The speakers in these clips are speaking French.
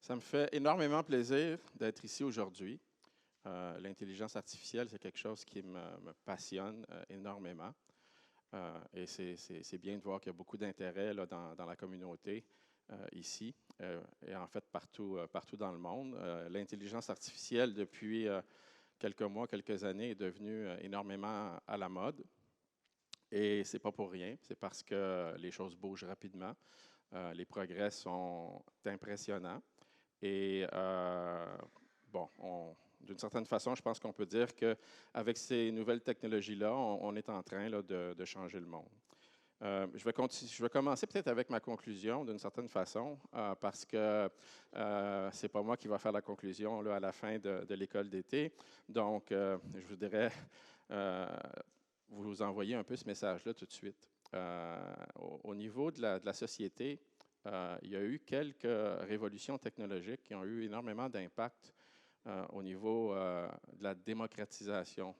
Ça me fait énormément plaisir d'être ici aujourd'hui. L'intelligence artificielle, c'est quelque chose qui me passionne énormément. Et c'est bien de voir qu'il y a beaucoup d'intérêt là, dans la communauté ici et en fait partout dans le monde. L'intelligence artificielle, depuis quelques mois, quelques années, est devenue énormément à la mode. Et ce n'est pas pour rien, c'est parce que les choses bougent rapidement. Les progrès sont impressionnants. Et bon, d'une certaine façon, je pense qu'on peut dire qu'avec ces nouvelles technologies-là, on est en train là, de changer le monde. Je vais commencer peut-être avec ma conclusion d'une certaine façon, parce que ce n'est pas moi qui va faire la conclusion là, à la fin de l'école d'été. Donc, je voudrais vous envoyer un peu ce message-là tout de suite. Au niveau de la société, il y a eu quelques révolutions technologiques qui ont eu énormément d'impact au niveau de la démocratisation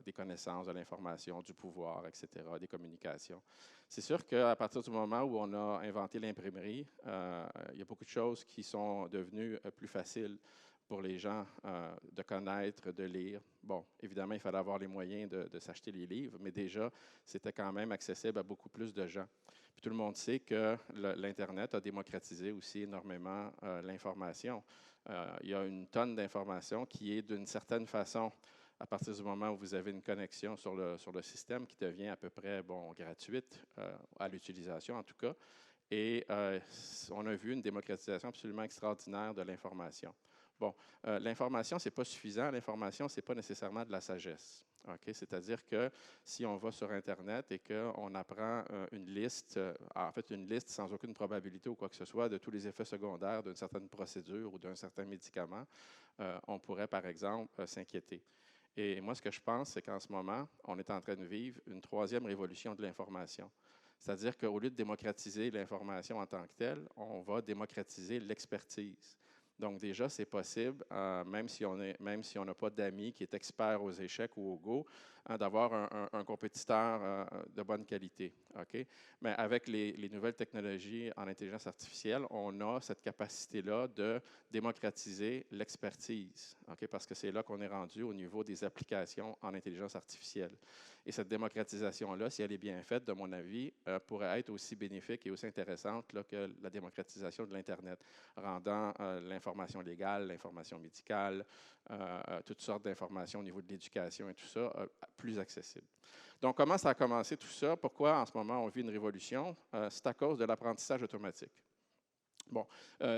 des connaissances, de l'information, du pouvoir, etc., des communications. C'est sûr qu'à partir du moment où on a inventé l'imprimerie, il y a beaucoup de choses qui sont devenues plus faciles pour les gens de connaître, de lire. Bon, évidemment, il fallait avoir les moyens de s'acheter les livres, mais déjà, c'était quand même accessible à beaucoup plus de gens. Puis tout le monde sait que l'Internet a démocratisé aussi énormément l'information. Il y a une tonne d'informations qui est d'une certaine façon, à partir du moment où vous avez une connexion sur le système, qui devient à peu près gratuite à l'utilisation en tout cas. Et on a vu une démocratisation absolument extraordinaire de l'information. Bon, l'information, ce n'est pas suffisant. L'information, ce n'est pas nécessairement de la sagesse. Okay? C'est-à-dire que si on va sur Internet et qu'on apprend une liste, en fait une liste sans aucune probabilité ou quoi que ce soit de tous les effets secondaires d'une certaine procédure ou d'un certain médicament, on pourrait, par exemple, s'inquiéter. Et moi, ce que je pense, c'est qu'en ce moment, on est en train de vivre une troisième révolution de l'information. C'est-à-dire qu'au lieu de démocratiser l'information en tant que telle, on va démocratiser l'expertise. Donc déjà, c'est possible, même si on n'a pas d'amis qui est expert aux échecs ou au Go, d'avoir un compétiteur de bonne qualité. Okay? Mais avec les nouvelles technologies en intelligence artificielle, on a cette capacité-là de démocratiser l'expertise, okay? Parce que c'est là qu'on est rendu au niveau des applications en intelligence artificielle. Et cette démocratisation-là, si elle est bien faite, de mon avis, pourrait être aussi bénéfique et aussi intéressante là, que la démocratisation de l'Internet, rendant l'information légale, l'information médicale, toutes sortes d'informations au niveau de l'éducation et tout ça, plus accessible. Donc, comment ça a commencé tout ça? Pourquoi en ce moment on vit une révolution? C'est à cause de l'apprentissage automatique. Bon,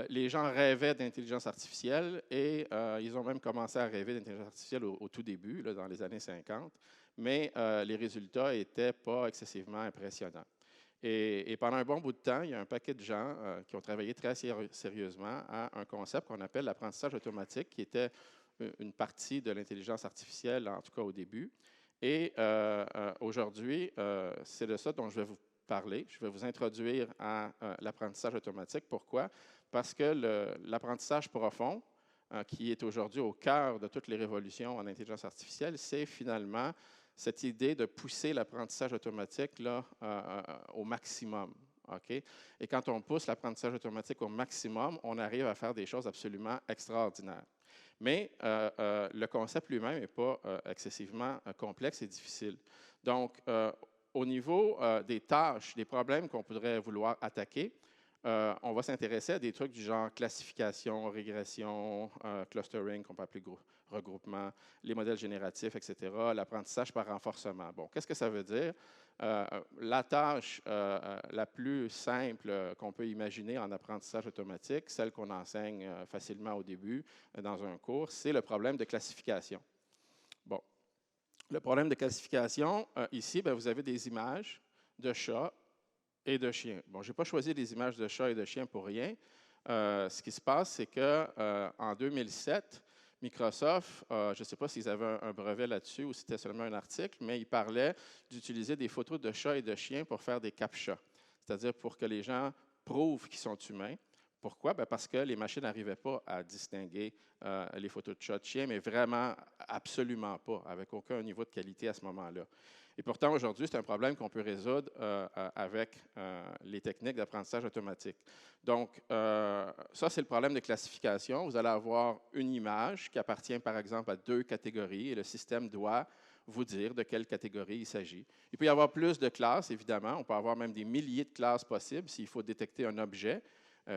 les gens rêvaient d'intelligence artificielle et ils ont même commencé à rêver d'intelligence artificielle au tout début, là, dans les années 50, mais les résultats n'étaient pas excessivement impressionnants. Et pendant un bon bout de temps, il y a un paquet de gens qui ont travaillé très sérieusement à un concept qu'on appelle l'apprentissage automatique, qui était une partie de l'intelligence artificielle, en tout cas au début. Et aujourd'hui, c'est de ça dont je vais vous parler. Je vais vous introduire à l'apprentissage automatique. Pourquoi? Parce que l'apprentissage profond, qui est aujourd'hui au cœur de toutes les révolutions en intelligence artificielle, c'est finalement cette idée de pousser l'apprentissage automatique là, au maximum. Okay? Et quand on pousse l'apprentissage automatique au maximum, on arrive à faire des choses absolument extraordinaires. Mais le concept lui-même n'est pas excessivement complexe et difficile. Donc, au niveau des tâches, des problèmes qu'on pourrait vouloir attaquer, on va s'intéresser à des trucs du genre classification, régression, clustering, qu'on peut appeler regroupement, les modèles génératifs, etc., l'apprentissage par renforcement. Bon, qu'est-ce que ça veut dire? La tâche la plus simple qu'on peut imaginer en apprentissage automatique, celle qu'on enseigne facilement au début dans un cours, c'est le problème de classification. Bon, le problème de classification, ici, bien, vous avez des images de chats et de chiens. Bon, je n'ai pas choisi des images de chats et de chiens pour rien. Ce qui se passe, c'est qu'en 2007, Microsoft, je ne sais pas s'ils avaient un brevet là-dessus ou si c'était seulement un article, mais ils parlaient d'utiliser des photos de chats et de chiens pour faire des captchas, c'est-à-dire pour que les gens prouvent qu'ils sont humains. Pourquoi? Bien parce que les machines n'arrivaient pas à distinguer les photos de chats et de chiens, mais vraiment absolument pas, avec aucun niveau de qualité à ce moment-là. Et pourtant, aujourd'hui, c'est un problème qu'on peut résoudre avec les techniques d'apprentissage automatique. Donc, ça, c'est le problème de classification. Vous allez avoir une image qui appartient, par exemple, à 2 catégories et le système doit vous dire de quelle catégorie il s'agit. Il peut y avoir plus de classes, évidemment. On peut avoir même des milliers de classes possibles s'il faut détecter un objet.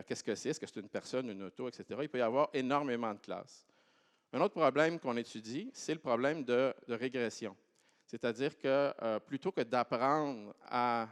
Qu'est-ce que c'est? Est-ce que c'est une personne, une auto, etc.? Il peut y avoir énormément de classes. Un autre problème qu'on étudie, c'est le problème de régression. C'est-à-dire que plutôt que d'apprendre à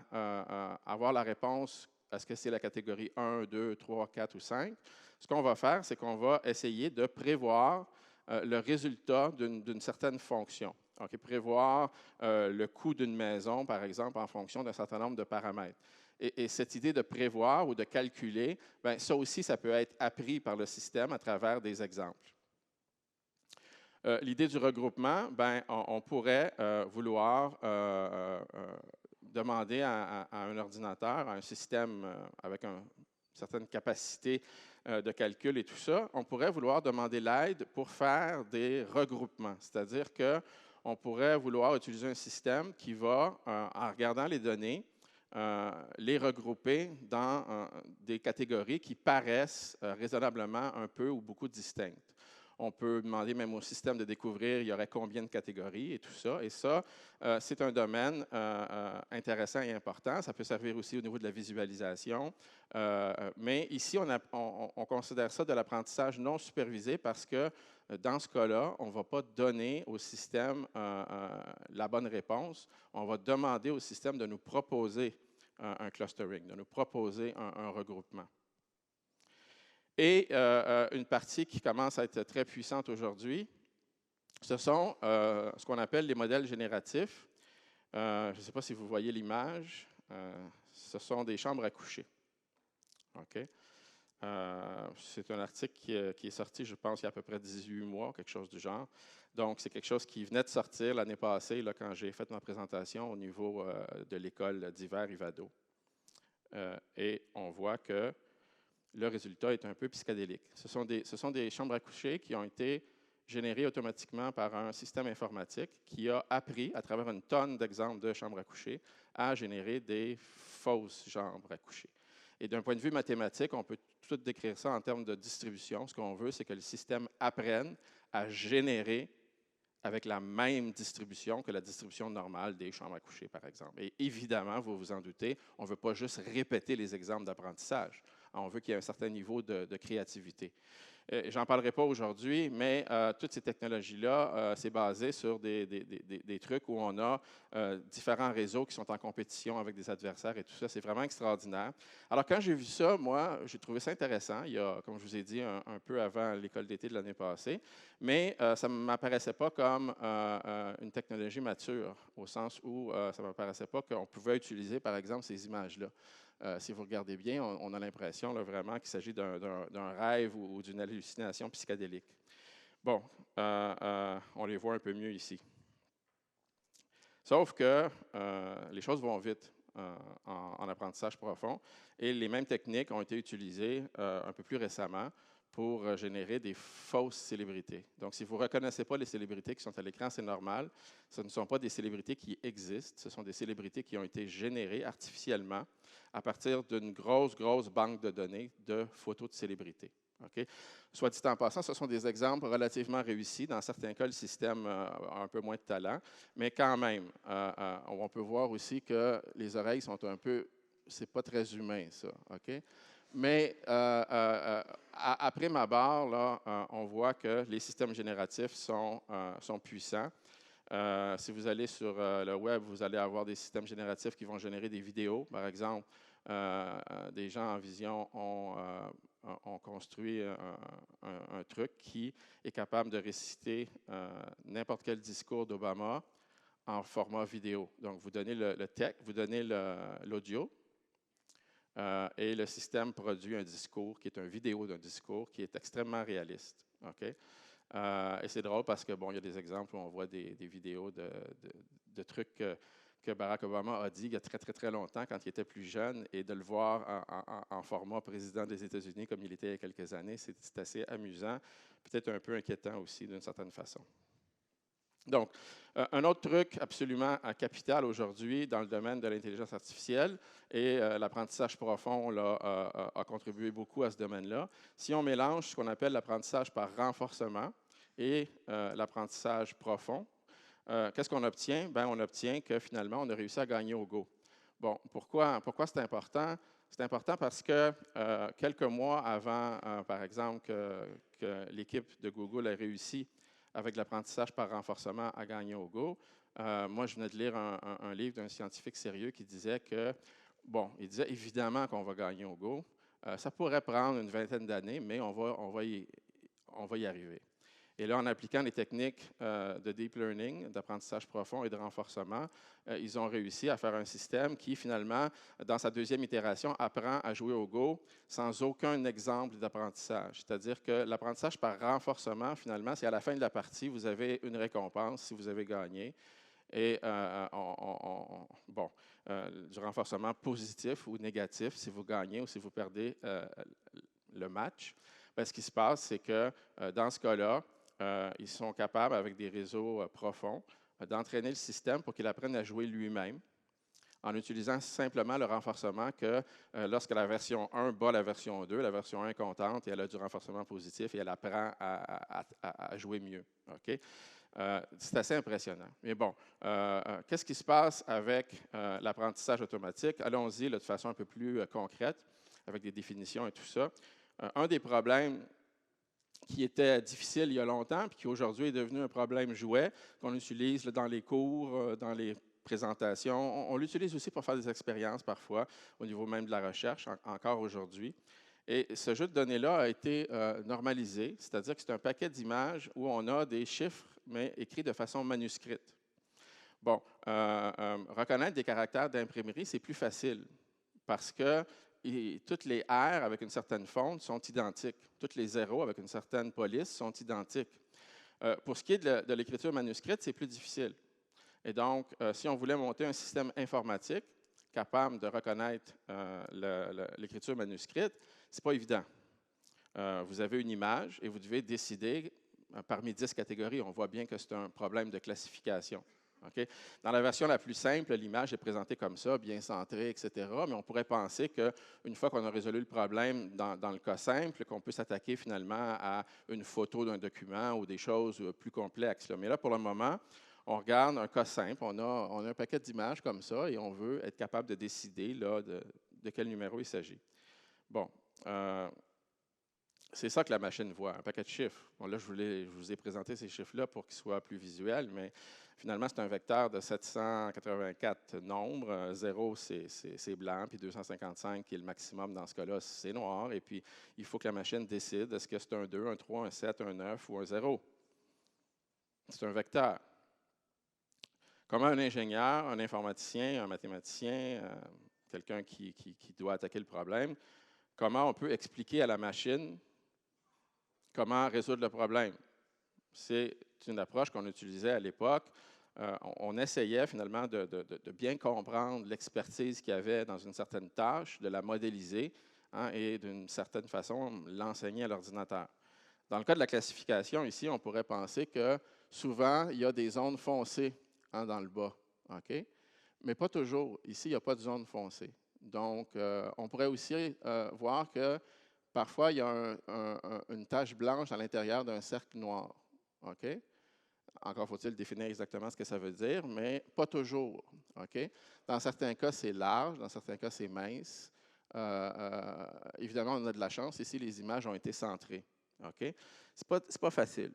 avoir la réponse, est-ce que c'est la catégorie 1, 2, 3, 4 ou 5, ce qu'on va faire, c'est qu'on va essayer de prévoir le résultat d'une certaine fonction. Okay, prévoir le coût d'une maison, par exemple, en fonction d'un certain nombre de paramètres. Et cette idée de prévoir ou de calculer, bien, ça aussi, ça peut être appris par le système à travers des exemples. L'idée du regroupement, bien, on pourrait vouloir demander à un ordinateur, à un système avec une certaine capacité de calcul et tout ça, on pourrait vouloir demander l'aide pour faire des regroupements. C'est-à-dire qu'on pourrait vouloir utiliser un système qui va, en regardant les données, les regrouper dans des catégories qui paraissent raisonnablement un peu ou beaucoup distinctes. On peut demander même au système de découvrir il y aurait combien de catégories et tout ça. Et ça, c'est un domaine intéressant et important. Ça peut servir aussi au niveau de la visualisation. Mais ici, on considère ça de l'apprentissage non supervisé parce que dans ce cas-là, on ne va pas donner au système la bonne réponse. On va demander au système de nous proposer un clustering, de nous proposer un regroupement. Et une partie qui commence à être très puissante aujourd'hui, ce sont ce qu'on appelle les modèles génératifs. Je ne sais pas si vous voyez l'image. Ce sont des chambres à coucher. Okay? C'est un article qui est sorti, je pense, il y a à peu près 18 mois, quelque chose du genre. Donc, c'est quelque chose qui venait de sortir l'année passée, là, quand j'ai fait ma présentation au niveau de l'école d'hiver Ivado. Et on voit que le résultat est un peu psychédélique. Ce sont des chambres à coucher qui ont été générées automatiquement par un système informatique qui a appris, à travers une tonne d'exemples de chambres à coucher, à générer des fausses chambres à coucher. Et d'un point de vue mathématique, on peut tout décrire ça en termes de distribution. Ce qu'on veut, c'est que le système apprenne à générer avec la même distribution que la distribution normale des chambres à coucher, par exemple. Et évidemment, vous vous en doutez, on ne veut pas juste répéter les exemples d'apprentissage. On veut qu'il y ait un certain niveau de créativité. J'en parlerai pas aujourd'hui, mais toutes ces technologies-là, c'est basé sur des trucs où on a différents réseaux qui sont en compétition avec des adversaires et tout ça. C'est vraiment extraordinaire. Alors, quand j'ai vu ça, moi, j'ai trouvé ça intéressant. Il y a, comme je vous ai dit, un peu avant l'école d'été de l'année passée, mais ça ne m'apparaissait pas comme une technologie mature, au sens où ça ne m'apparaissait pas qu'on pouvait utiliser, par exemple, ces images-là. Si vous regardez bien, on a l'impression vraiment qu'il s'agit d'un rêve ou d'une hallucination psychédélique. Bon, on les voit un peu mieux ici. Sauf que les choses vont vite en apprentissage profond et les mêmes techniques ont été utilisées un peu plus récemment pour générer des fausses célébrités. Donc, si vous ne reconnaissez pas les célébrités qui sont à l'écran, c'est normal. Ce ne sont pas des célébrités qui existent, ce sont des célébrités qui ont été générées artificiellement à partir d'une grosse banque de données de photos de célébrités. Okay? Soit dit en passant, ce sont des exemples relativement réussis. Dans certains cas, le système a un peu moins de talent, mais quand même, on peut voir aussi que les oreilles sont un peu, c'est pas très humain, ça. Okay? Mais après ma barre, là, on voit que les systèmes génératifs sont puissants. Si vous allez sur le web, vous allez avoir des systèmes génératifs qui vont générer des vidéos. Par exemple, des gens en vision ont construit un truc qui est capable de réciter n'importe quel discours d'Obama en format vidéo. Donc, vous donnez le texte, vous donnez l'audio, et le système produit un discours qui est une vidéo d'un discours qui est extrêmement réaliste. Okay? Et c'est drôle parce que, bon, il y a des exemples où on voit des vidéos de trucs que Barack Obama a dit il y a très longtemps quand il était plus jeune et de le voir en format président des États-Unis comme il était il y a quelques années, c'est assez amusant, peut-être un peu inquiétant aussi d'une certaine façon. Donc, un autre truc absolument capital aujourd'hui dans le domaine de l'intelligence artificielle, et l'apprentissage profond là, a contribué beaucoup à ce domaine-là. Si on mélange ce qu'on appelle l'apprentissage par renforcement et l'apprentissage profond, qu'est-ce qu'on obtient? Bien, on obtient que finalement, on a réussi à gagner au Go. Bon, pourquoi c'est important? C'est important parce que quelques mois avant, par exemple, que l'équipe de Google ait réussi avec l'apprentissage par renforcement à gagner au Go, moi, je venais de lire un livre d'un scientifique sérieux qui disait que, bon, il disait évidemment qu'on va gagner au Go. Ça pourrait prendre une vingtaine d'années, mais on va y arriver. Et là, en appliquant les techniques de deep learning, d'apprentissage profond et de renforcement, ils ont réussi à faire un système qui, finalement, dans sa deuxième itération, apprend à jouer au Go sans aucun exemple d'apprentissage. C'est-à-dire que l'apprentissage par renforcement, finalement, c'est à la fin de la partie, vous avez une récompense si vous avez gagné. Et du renforcement positif ou négatif si vous gagnez ou si vous perdez le match. Bien, ce qui se passe, c'est que dans ce cas-là, ils sont capables, avec des réseaux profonds, d'entraîner le système pour qu'il apprenne à jouer lui-même en utilisant simplement le renforcement que lorsque la version 1 bat la version 2, la version 1 est contente et elle a du renforcement positif et elle apprend à jouer mieux. Okay? C'est assez impressionnant. Mais bon, qu'est-ce qui se passe avec l'apprentissage automatique? Allons-y de façon un peu plus concrète, avec des définitions et tout ça. Un des problèmes qui était difficile il y a longtemps, puis qui aujourd'hui est devenu un problème jouet, qu'on utilise dans les cours, dans les présentations. On l'utilise aussi pour faire des expériences parfois, au niveau même de la recherche, encore aujourd'hui. Et ce jeu de données-là a été normalisé, c'est-à-dire que c'est un paquet d'images où on a des chiffres, mais écrits de façon manuscrite. Bon, reconnaître des caractères d'imprimerie, c'est plus facile parce que toutes les R avec une certaine fonte sont identiques. Toutes les zéros avec une certaine police sont identiques. Pour ce qui est de l'écriture manuscrite, c'est plus difficile. Et donc, si on voulait monter un système informatique capable de reconnaître l'écriture manuscrite, ce n'est pas évident. Vous avez une image et vous devez décider parmi 10 catégories. On voit bien que c'est un problème de classification. Okay? Dans la version la plus simple, l'image est présentée comme ça, bien centrée, etc. Mais on pourrait penser qu'une fois qu'on a résolu le problème dans le cas simple, qu'on peut s'attaquer finalement à une photo d'un document ou des choses plus complexes. Là. Mais là, pour le moment, on regarde un cas simple, on a un paquet d'images comme ça et on veut être capable de décider là, de quel numéro il s'agit. Bon, c'est ça que la machine voit, un paquet de chiffres. Bon, là, je vous ai présenté ces chiffres-là pour qu'ils soient plus visuels, mais finalement, c'est un vecteur de 784 nombres. 0, c'est blanc, puis 255, qui est le maximum dans ce cas-là, c'est noir. Et puis, il faut que la machine décide est-ce que c'est un 2, un 3, un 7, un 9 ou un 0. C'est un vecteur. Comment un ingénieur, un informaticien, un mathématicien, quelqu'un qui doit attaquer le problème, comment on peut expliquer à la machine comment résoudre le problème? C'est une approche qu'on utilisait à l'époque. On essayait finalement de bien comprendre l'expertise qu'il y avait dans une certaine tâche, de la modéliser et d'une certaine façon l'enseigner à l'ordinateur. Dans le cas de la classification, ici, on pourrait penser que souvent, il y a des zones foncées dans le bas. Okay? Mais pas toujours. Ici, il n'y a pas de zone foncée. Donc, on pourrait aussi voir que parfois, il y a une tache blanche à l'intérieur d'un cercle noir. Okay? Encore faut-il définir exactement ce que ça veut dire, mais pas toujours. Okay? Dans certains cas, c'est large, dans certains cas, c'est mince. Évidemment, on a de la chance. Ici, les images ont été centrées. Okay? C'est pas facile.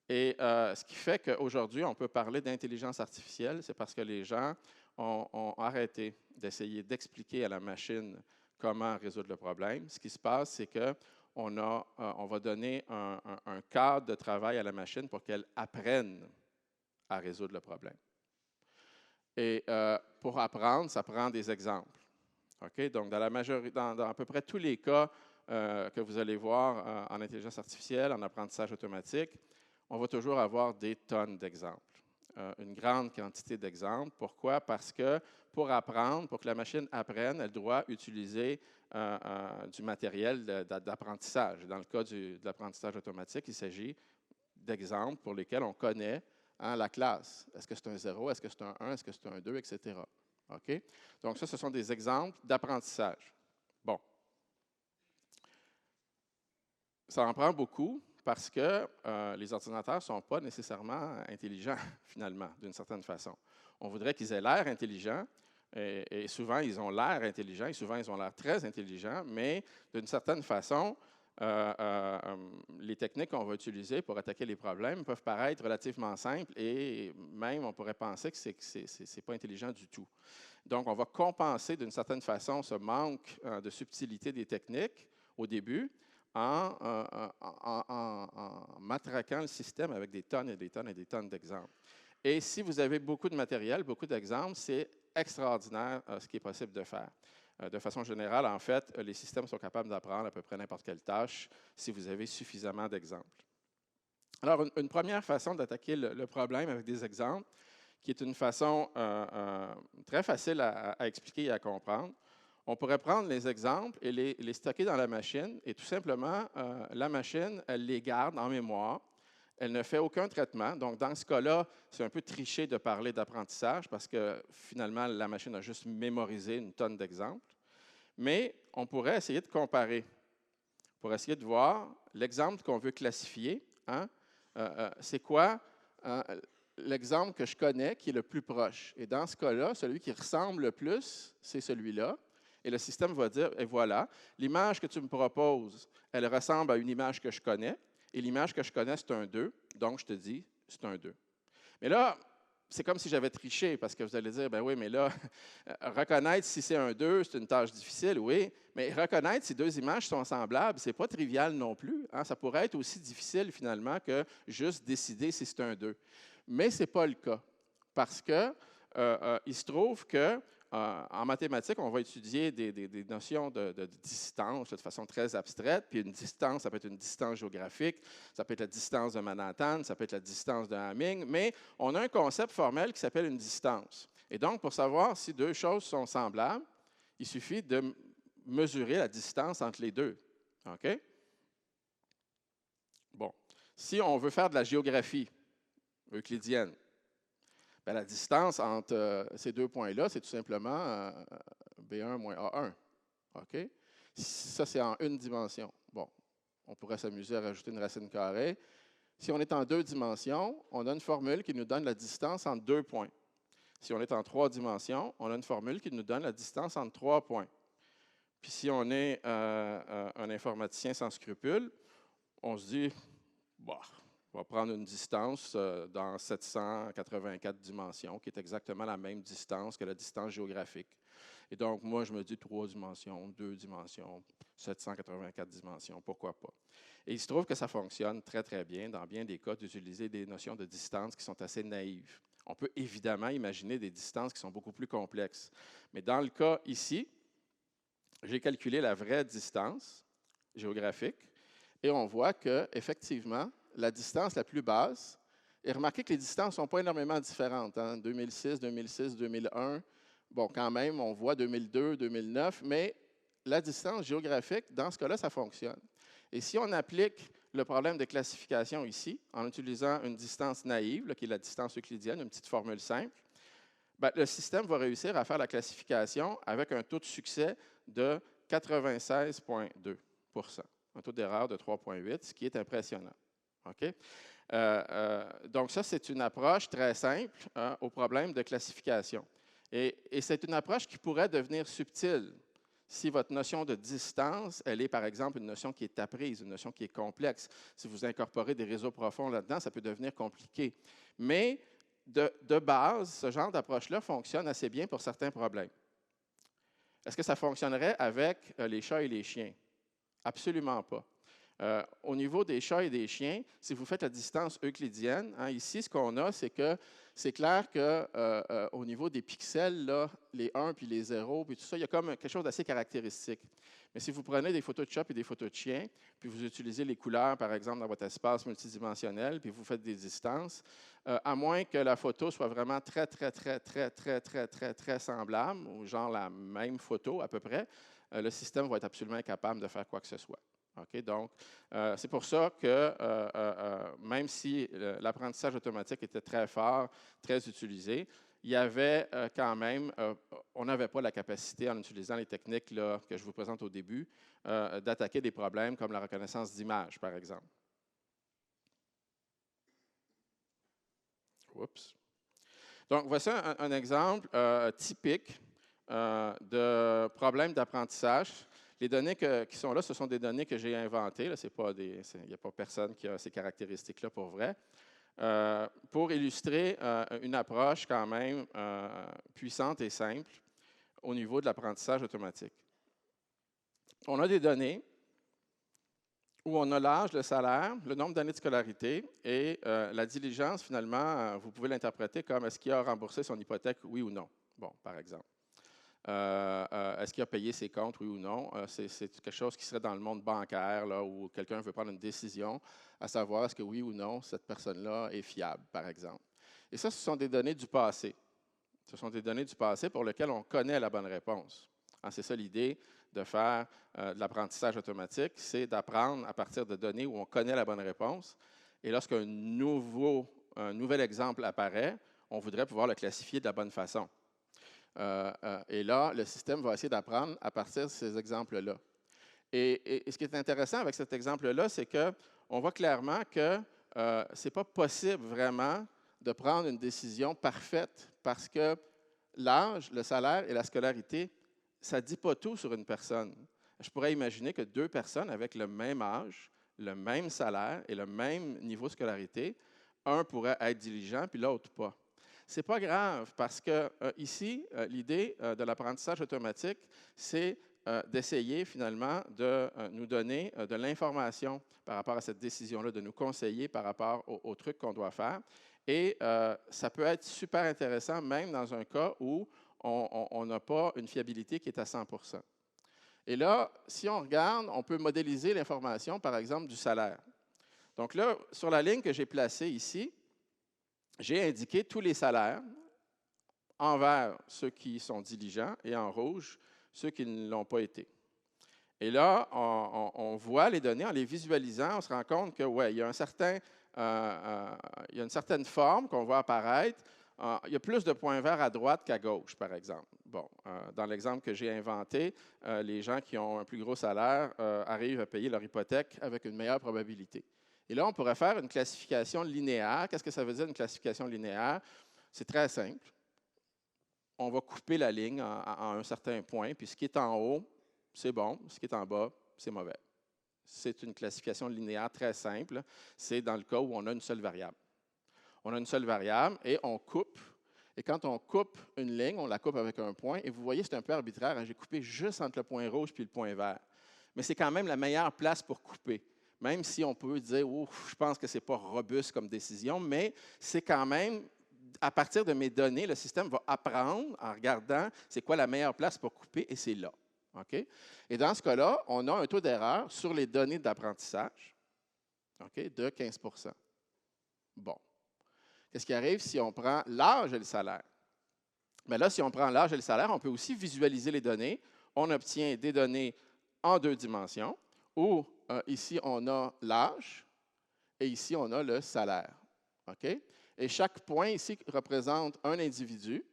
Et ce qui fait qu'aujourd'hui, on peut parler d'intelligence artificielle, c'est parce que les gens ont arrêté d'essayer d'expliquer à la machine comment résoudre le problème. Ce qui se passe, c'est qu'on va donner un cadre de travail à la machine pour qu'elle apprenne à résoudre le problème. Et pour apprendre, ça prend des exemples. Okay? Donc, dans à peu près tous les cas que vous allez voir en intelligence artificielle, en apprentissage automatique, on va toujours avoir des tonnes d'exemples. Une grande quantité d'exemples. Pourquoi? Parce que pour apprendre, pour que la machine apprenne, elle doit utiliser du matériel d'apprentissage. Dans le cas de l'apprentissage automatique, il s'agit d'exemples pour lesquels on connaît hein, la classe. Est-ce que c'est un 0, est-ce que c'est un 1, est-ce que c'est un 2, etc. OK? Donc, ça, ce sont des exemples d'apprentissage. Bon. Ça en prend beaucoup parce que les ordinateurs ne sont pas nécessairement intelligents, finalement, d'une certaine façon. On voudrait qu'ils aient l'air intelligents, et souvent, ils ont l'air intelligents, et souvent, ils ont l'air très intelligents, mais d'une certaine façon, les techniques qu'on va utiliser pour attaquer les problèmes peuvent paraître relativement simples et même, on pourrait penser que ce n'est pas intelligent du tout. Donc, on va compenser d'une certaine façon ce manque de subtilité des techniques au début en matraquant le système avec des tonnes et des tonnes et des tonnes d'exemples. Et si vous avez beaucoup de matériel, beaucoup d'exemples, c'est extraordinaire ce qui est possible de faire. De façon générale, en fait, les systèmes sont capables d'apprendre à peu près n'importe quelle tâche si vous avez suffisamment d'exemples. Alors, une première façon d'attaquer le problème avec des exemples, qui est une façon très facile à expliquer et à comprendre, on pourrait prendre les exemples et les stocker dans la machine et tout simplement, la machine, elle les garde en mémoire. Elle ne fait aucun traitement. Donc, dans ce cas-là, c'est un peu triché de parler d'apprentissage parce que finalement, la machine a juste mémorisé une tonne d'exemples. Mais on pourrait essayer de comparer pour essayer de voir l'exemple qu'on veut classifier. Hein? C'est quoi l'exemple que je connais qui est le plus proche? Et dans ce cas-là, celui qui ressemble le plus, c'est celui-là. Et le système va dire, et voilà, l'image que tu me proposes, elle ressemble à une image que je connais. Et l'image que je connais, c'est un 2. Donc, je te dis, c'est un 2. Mais là, c'est comme si j'avais triché, parce que vous allez dire, ben oui, mais là, reconnaître si c'est un 2, c'est une tâche difficile, oui. Mais reconnaître si deux images sont semblables, ce n'est pas trivial non plus. Hein? Ça pourrait être aussi difficile, finalement, que juste décider si c'est un 2. Mais ce n'est pas le cas. Parce que il se trouve que en mathématiques, on va étudier des notions de distance de façon très abstraite. Puis une distance, ça peut être une distance géographique, ça peut être la distance de Manhattan, ça peut être la distance de Hamming, mais on a un concept formel qui s'appelle une distance. Et donc, pour savoir si deux choses sont semblables, il suffit de mesurer la distance entre les deux. OK? Bon. Si on veut faire de la géographie euclidienne, bien, la distance entre ces deux points-là, c'est tout simplement B1 moins A1. OK? Ça, c'est en une dimension. Bon, on pourrait s'amuser à rajouter une racine carrée. Si on est en deux dimensions, on a une formule qui nous donne la distance entre deux points. Si on est en trois dimensions, on a une formule qui nous donne la distance entre trois points. Puis si on est un informaticien sans scrupules, on se dit, bah, on va prendre une distance dans 784 dimensions, qui est exactement la même distance que la distance géographique. Et donc, moi, je me dis 3 dimensions, 2 dimensions, 784 dimensions, pourquoi pas. Et il se trouve que ça fonctionne très, très bien, dans bien des cas, d'utiliser des notions de distance qui sont assez naïves. On peut évidemment imaginer des distances qui sont beaucoup plus complexes. Mais dans le cas ici, j'ai calculé la vraie distance géographique et on voit qu'effectivement, la distance la plus basse, et remarquez que les distances ne sont pas énormément différentes. Hein? 2006, 2006, 2001, bon, quand même, on voit 2002, 2009, mais la distance géographique, dans ce cas-là, ça fonctionne. Et si on applique le problème de classification ici, en utilisant une distance naïve, là, qui est la distance euclidienne, une petite formule simple, bien, le système va réussir à faire la classification avec un taux de succès de 96,2 %, un taux d'erreur de 3,8, ce qui est impressionnant. OK? Donc, ça, c'est une approche très simple au problème de classification. Et c'est une approche qui pourrait devenir subtile si votre notion de distance, elle est, par exemple, une notion qui est apprise, une notion qui est complexe. Si vous incorporez des réseaux profonds là-dedans, ça peut devenir compliqué. Mais, de base, ce genre d'approche-là fonctionne assez bien pour certains problèmes. Est-ce que ça fonctionnerait avec les chats et les chiens? Absolument pas. Au niveau des chats et des chiens, si vous faites la distance euclidienne, hein, ici, ce qu'on a, c'est que c'est clair qu'au niveau des pixels, là, les 1 puis les 0, puis tout ça, il y a comme quelque chose d'assez caractéristique. Mais si vous prenez des photos de chats et des photos de chiens, puis vous utilisez les couleurs, par exemple, dans votre espace multidimensionnel, puis vous faites des distances, à moins que la photo soit vraiment très, très, très, très, très, très, très, très semblable, ou genre la même photo à peu près, le système va être absolument incapable de faire quoi que ce soit. OK? Donc, c'est pour ça que même si l'apprentissage automatique était très fort, très utilisé, il y avait quand même, on n'avait pas la capacité, en utilisant les techniques là, que je vous présente au début, d'attaquer des problèmes comme la reconnaissance d'image, par exemple. Oups. Donc, voici un exemple typique de problème d'apprentissage. Les données qui sont là, ce sont des données que j'ai inventées. Il n'y a pas personne qui a ces caractéristiques-là pour vrai. Pour illustrer une approche quand même puissante et simple au niveau de l'apprentissage automatique. On a des données où on a l'âge, le salaire, le nombre d'années de scolarité et la diligence, finalement, vous pouvez l'interpréter comme est-ce qu'il a remboursé son hypothèque, oui ou non. Bon, par exemple. Est-ce qu'il a payé ses comptes, oui ou non? C'est quelque chose qui serait dans le monde bancaire, là, où quelqu'un veut prendre une décision, à savoir est-ce que oui ou non, cette personne-là est fiable, par exemple. Et ça, ce sont des données du passé. Ce sont des données du passé pour lesquelles on connaît la bonne réponse. C'est ça l'idée de faire de l'apprentissage automatique, c'est d'apprendre à partir de données où on connaît la bonne réponse. Et lorsqu'un nouvel exemple apparaît, on voudrait pouvoir le classifier de la bonne façon. Et là, le système va essayer d'apprendre à partir de ces exemples-là. Et ce qui est intéressant avec cet exemple-là, c'est qu'on voit clairement que ce n'est pas possible vraiment de prendre une décision parfaite parce que l'âge, le salaire et la scolarité, ça ne dit pas tout sur une personne. Je pourrais imaginer que deux personnes avec le même âge, le même salaire et le même niveau de scolarité, un pourrait être diligent puis l'autre pas. Ce n'est pas grave parce que ici, l'idée de l'apprentissage automatique, c'est d'essayer finalement de nous donner de l'information par rapport à cette décision-là, de nous conseiller par rapport au truc qu'on doit faire. Et ça peut être super intéressant même dans un cas où on n'a pas une fiabilité qui est à 100 %. Et là, si on regarde, on peut modéliser l'information, par exemple, du salaire. Donc là, sur la ligne que j'ai placée ici, j'ai indiqué tous les salaires en vert ceux qui sont diligents et en rouge ceux qui ne l'ont pas été. Et là, on voit les données, en les visualisant, on se rend compte que, ouais, il y a une certaine forme qu'on voit apparaître. Il y a plus de points verts à droite qu'à gauche, par exemple. Bon, dans l'exemple que j'ai inventé, les gens qui ont un plus gros salaire arrivent à payer leur hypothèque avec une meilleure probabilité. Et là, on pourrait faire une classification linéaire. Qu'est-ce que ça veut dire, une classification linéaire? C'est très simple. On va couper la ligne à un certain point, puis ce qui est en haut, c'est bon, ce qui est en bas, c'est mauvais. C'est une classification linéaire très simple. C'est dans le cas où on a une seule variable. On a une seule variable et on coupe. Et quand on coupe une ligne, on la coupe avec un point. Et vous voyez, c'est un peu arbitraire. J'ai coupé juste entre le point rouge et le point vert. Mais c'est quand même la meilleure place pour couper. Même si on peut dire, oh, je pense que ce n'est pas robuste comme décision, mais c'est quand même, à partir de mes données, le système va apprendre en regardant c'est quoi la meilleure place pour couper, et c'est là. Okay? Et dans ce cas-là, on a un taux d'erreur sur les données d'apprentissage de 15 %. Bon. Qu'est-ce qui arrive si on prend l'âge et le salaire? Bien là, si on prend l'âge et le salaire, on peut aussi visualiser les données. On obtient des données en deux dimensions, où ici, on a l'âge et ici, on a le salaire. Okay? Et chaque point ici représente un individu.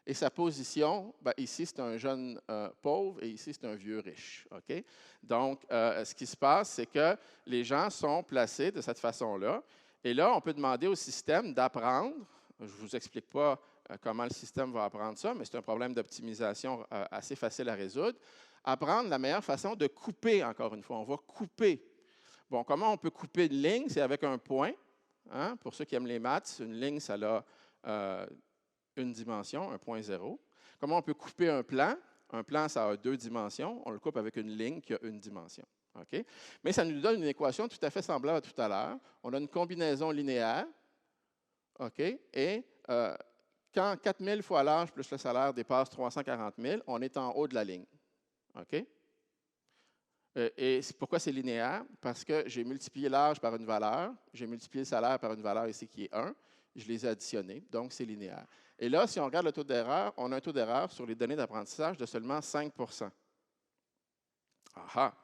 Et sa position, bien, ici, c'est un jeune pauvre et ici, c'est un vieux riche. Okay? Donc, ce qui se passe, c'est que les gens sont placés de cette façon-là. Et là, on peut demander au système d'apprendre. Je ne vous explique pas comment le système va apprendre ça, mais c'est un problème d'optimisation assez facile à résoudre. Apprendre la meilleure façon de couper, encore une fois. On va couper. Bon, comment on peut couper une ligne? C'est avec un point. Hein? Pour ceux qui aiment les maths, une ligne, ça a une dimension, un point zéro. Comment on peut couper un plan? Un plan, ça a deux dimensions. On le coupe avec une ligne qui a une dimension. Okay? Mais ça nous donne une équation tout à fait semblable à tout à l'heure. On a une combinaison linéaire. Okay? Et quand 4 000 fois l'âge plus le salaire dépasse 340 000, on est en haut de la ligne. Okay? Et pourquoi c'est linéaire? Parce que j'ai multiplié l'âge par une valeur, j'ai multiplié le salaire par une valeur ici qui est 1, je les ai additionnés, donc c'est linéaire. Et là, si on regarde le taux d'erreur, on a un taux d'erreur sur les données d'apprentissage de seulement 5 %. Ah ah!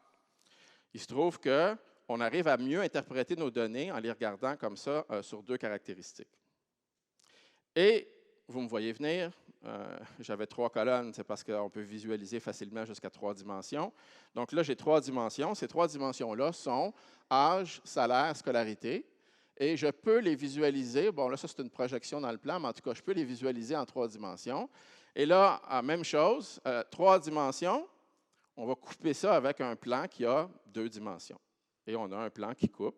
Il se trouve qu'on arrive à mieux interpréter nos données en les regardant comme ça sur 2 caractéristiques. Et vous me voyez venir, j'avais 3 colonnes, c'est parce qu'on peut visualiser facilement jusqu'à 3 dimensions. Donc là, j'ai 3 dimensions. Ces 3 dimensions-là sont âge, salaire, scolarité. Et je peux les visualiser. Bon, là, ça, c'est une projection dans le plan, mais en tout cas, je peux les visualiser en 3 dimensions. Et là, même chose, 3 dimensions, on va couper ça avec un plan qui a 2 dimensions. Et on a un plan qui coupe.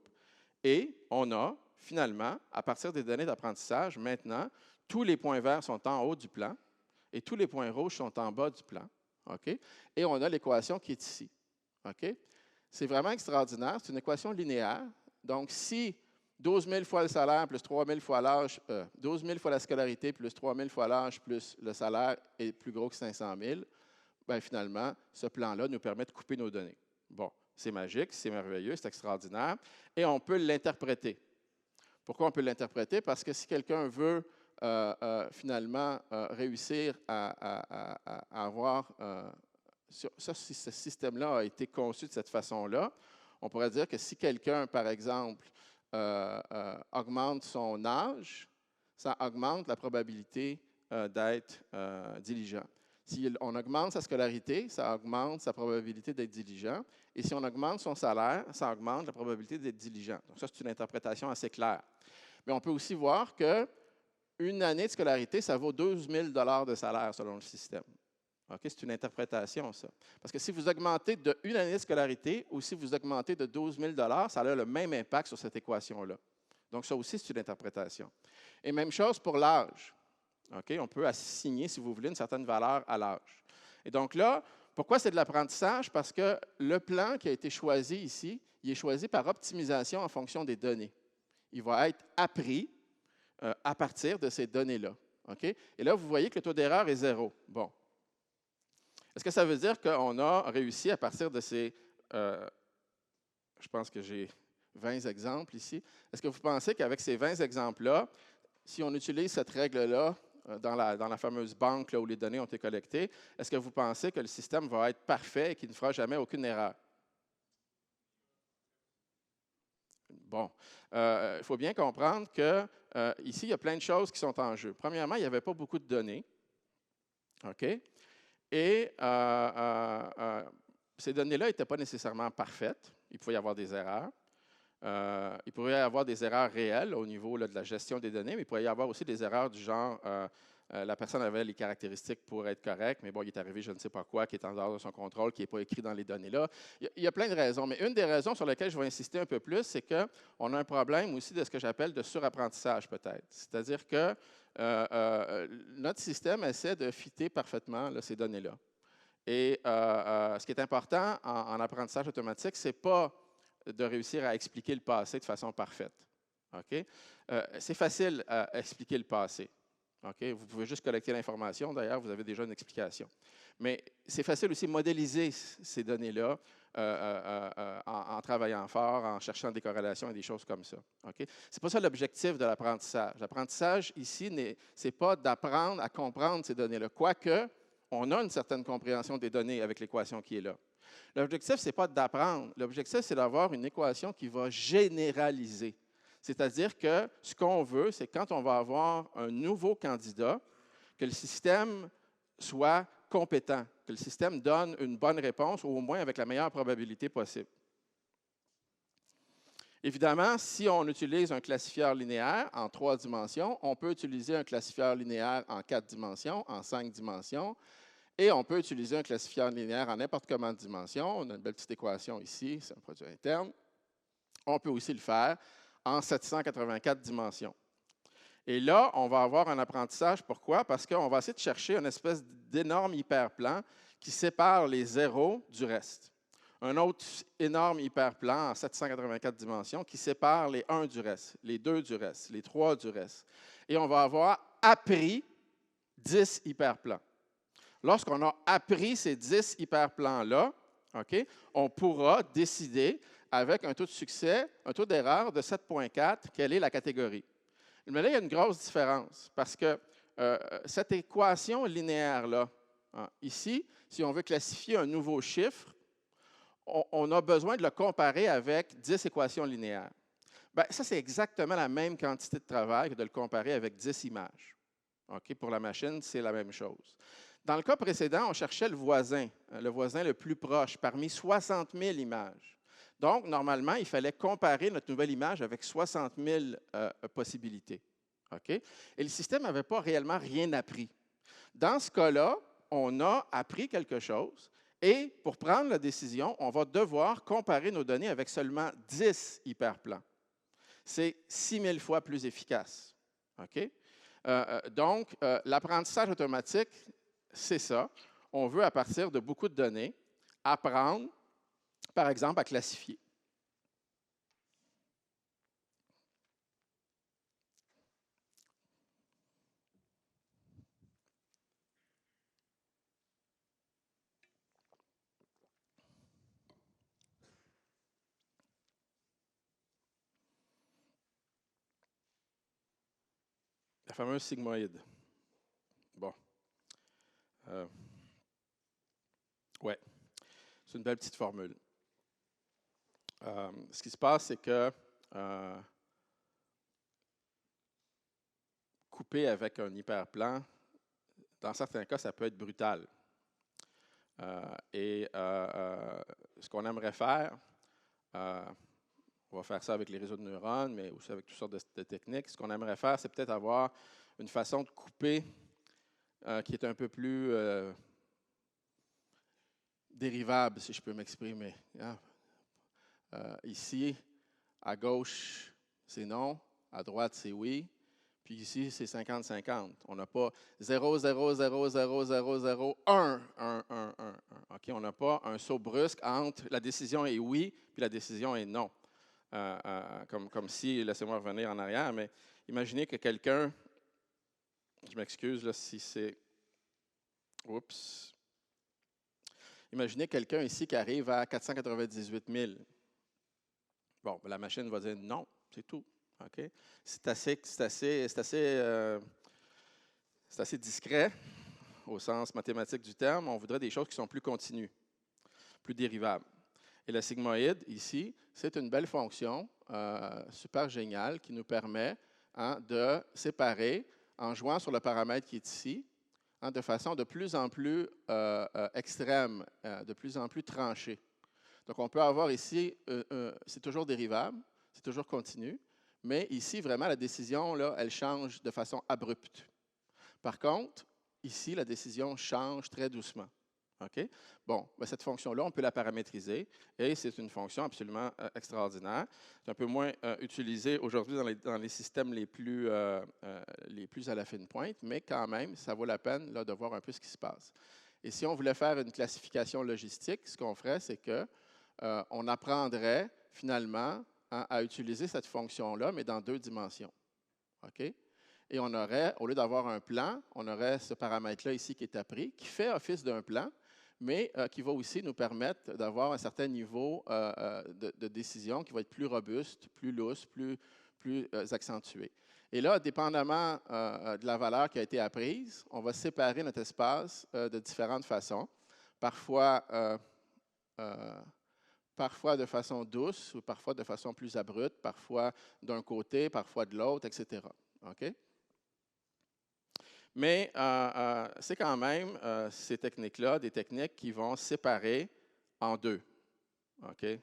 Et on a, finalement, à partir des données d'apprentissage, maintenant, tous les points verts sont en haut du plan et tous les points rouges sont en bas du plan. OK? Et on a l'équation qui est ici. OK? C'est vraiment extraordinaire. C'est une équation linéaire. Donc, si 12 000 fois le salaire plus 3 000 fois l'âge, 12 000 fois la scolarité plus 3 000 fois l'âge plus le salaire est plus gros que 500 000, bien, finalement, ce plan-là nous permet de couper nos données. Bon, c'est magique, c'est merveilleux, c'est extraordinaire, et on peut l'interpréter. Pourquoi on peut l'interpréter? Parce que si quelqu'un veut finalement réussir à avoir... si ce système-là a été conçu de cette façon-là, on pourrait dire que si quelqu'un, par exemple, augmente son âge, ça augmente la probabilité d'être diligent. Si on augmente sa scolarité, ça augmente sa probabilité d'être diligent. Et si on augmente son salaire, ça augmente la probabilité d'être diligent. Donc ça, c'est une interprétation assez claire. Mais on peut aussi voir qu'une année de scolarité, ça vaut 12 000 $ de salaire selon le système. Okay? C'est une interprétation, ça. Parce que si vous augmentez d'une année de scolarité ou si vous augmentez de 12 000 $, ça a le même impact sur cette équation-là. Donc, ça aussi, c'est une interprétation. Et même chose pour l'âge. Okay? On peut assigner, si vous voulez, une certaine valeur à l'âge. Et donc là, pourquoi c'est de l'apprentissage? Parce que le plan qui a été choisi ici, il est choisi par optimisation en fonction des données. Il va être appris à partir de ces données-là. Okay? Et là, vous voyez que le taux d'erreur est 0. Bon. Est-ce que ça veut dire qu'on a réussi à partir de ces... je pense que j'ai 20 exemples ici. Est-ce que vous pensez qu'avec ces 20 exemples-là, si on utilise cette règle-là dans la fameuse banque là, où les données ont été collectées, est-ce que vous pensez que le système va être parfait et qu'il ne fera jamais aucune erreur? Bon, il faut bien comprendre qu'ici, il y a plein de choses qui sont en jeu. Premièrement, il n'y avait pas beaucoup de données. OK? Et ces données-là n'étaient pas nécessairement parfaites. Il pouvait y avoir des erreurs. Il pourrait y avoir des erreurs réelles au niveau là, de la gestion des données, mais il pourrait y avoir aussi des erreurs du genre la personne avait les caractéristiques pour être correcte, mais bon, il est arrivé je ne sais pas quoi qui est en dehors de son contrôle, qui n'est pas écrit dans les données-là. Il y a plein de raisons, mais une des raisons sur lesquelles je vais insister un peu plus, c'est qu'on a un problème aussi de ce que j'appelle de surapprentissage peut-être. C'est-à-dire que notre système essaie de fitter parfaitement là, ces données-là. Et ce qui est important en apprentissage automatique, ce n'est pas de réussir à expliquer le passé de façon parfaite. Okay? C'est facile à expliquer le passé. Okay? Vous pouvez juste collecter l'information. D'ailleurs, vous avez déjà une explication. Mais c'est facile aussi de modéliser ces données-là en travaillant fort, en cherchant des corrélations et des choses comme ça. Okay? Ce n'est pas ça l'objectif de l'apprentissage. L'apprentissage ici, ce n'est pas d'apprendre à comprendre ces données-là. Quoique, on a une certaine compréhension des données avec l'équation qui est là. L'objectif, ce n'est pas d'apprendre. L'objectif, c'est d'avoir une équation qui va généraliser. C'est-à-dire que ce qu'on veut, c'est quand on va avoir un nouveau candidat, que le système soit compétent, que le système donne une bonne réponse, ou au moins avec la meilleure probabilité possible. Évidemment, si on utilise un classifieur linéaire en 3 dimensions, on peut utiliser un classifieur linéaire en 4 dimensions, en 5 dimensions, et on peut utiliser un classifieur linéaire en n'importe comment de dimension. On a une belle petite équation ici, c'est un produit interne. On peut aussi le faire en 784 dimensions. Et là, on va avoir un apprentissage. Pourquoi? Parce qu'on va essayer de chercher une espèce d'énorme hyperplan qui sépare les zéros du reste. Un autre énorme hyperplan en 784 dimensions qui sépare les 1 du reste, les 2 du reste, les 3 du reste. Et on va avoir appris 10 hyperplans. Lorsqu'on a appris ces 10 hyperplans-là, okay, on pourra décider avec un taux de succès, un taux d'erreur de 7,4, quelle est la catégorie. Mais là, il y a une grosse différence parce que cette équation linéaire-là, ici, si on veut classifier un nouveau chiffre, on a besoin de le comparer avec 10 équations linéaires. Bien, ça, c'est exactement la même quantité de travail que de le comparer avec 10 images. OK? Pour la machine, c'est la même chose. Dans le cas précédent, on cherchait le voisin le plus proche, parmi 60 000 images. Donc, normalement, il fallait comparer notre nouvelle image avec 60 000 possibilités. OK? Et le système n'avait pas réellement rien appris. Dans ce cas-là, on a appris quelque chose et pour prendre la décision, on va devoir comparer nos données avec seulement 10 hyperplans. C'est 6 000 fois plus efficace. OK? Donc, l'apprentissage automatique, c'est ça. On veut, à partir de beaucoup de données, apprendre, par exemple, à classifier. La fameuse sigmoïde. Bon. Ouais. C'est une belle petite formule. Ce qui se passe, c'est que couper avec un hyperplan, dans certains cas, ça peut être brutal. Ce qu'on aimerait faire, on va faire ça avec les réseaux de neurones, mais aussi avec toutes sortes de techniques. Ce qu'on aimerait faire, c'est peut-être avoir une façon de couper qui est un peu plus dérivable, si je peux m'exprimer. Ici, à gauche, c'est non, à droite, c'est oui, puis ici, c'est 50-50. On n'a pas 0, 0, 0, 0, 0, 0, 1, 1, 1, 1, 1. OK? On n'a pas un saut brusque entre la décision est oui, puis la décision est non. Comme si, laissez-moi revenir en arrière, mais imaginez que quelqu'un, je m'excuse là, si c'est, oups, imaginez quelqu'un ici qui arrive à 498 000. Bon, la machine va dire non, c'est tout. Okay? C'est assez discret au sens mathématique du terme. On voudrait des choses qui sont plus continues, plus dérivables. Et la sigmoïde, ici, c'est une belle fonction super géniale qui nous permet de séparer en jouant sur le paramètre qui est ici, de façon de plus en plus extrême, de plus en plus tranchée. Donc, on peut avoir ici, c'est toujours dérivable, c'est toujours continu, mais ici, vraiment, la décision, là, elle change de façon abrupte. Par contre, ici, la décision change très doucement. OK? Bon, bien, cette fonction-là, on peut la paramétriser et c'est une fonction absolument extraordinaire. C'est un peu moins utilisé aujourd'hui dans les systèmes les plus à la fine pointe, mais quand même, ça vaut la peine là, de voir un peu ce qui se passe. Et si on voulait faire une classification logistique, ce qu'on ferait, c'est que on apprendrait finalement à utiliser cette fonction-là, mais dans 2 dimensions. OK? Et on aurait, au lieu d'avoir un plan, on aurait ce paramètre-là ici qui est appris, qui fait office d'un plan, mais qui va aussi nous permettre d'avoir un certain niveau de décision qui va être plus robuste, plus lousse, plus accentué. Et là, dépendamment de la valeur qui a été apprise, on va séparer notre espace de différentes façons. Parfois de façon douce ou parfois de façon plus abrupte, parfois d'un côté, parfois de l'autre, etc. OK? Mais c'est quand même ces techniques-là, des techniques qui vont séparer en 2 okay?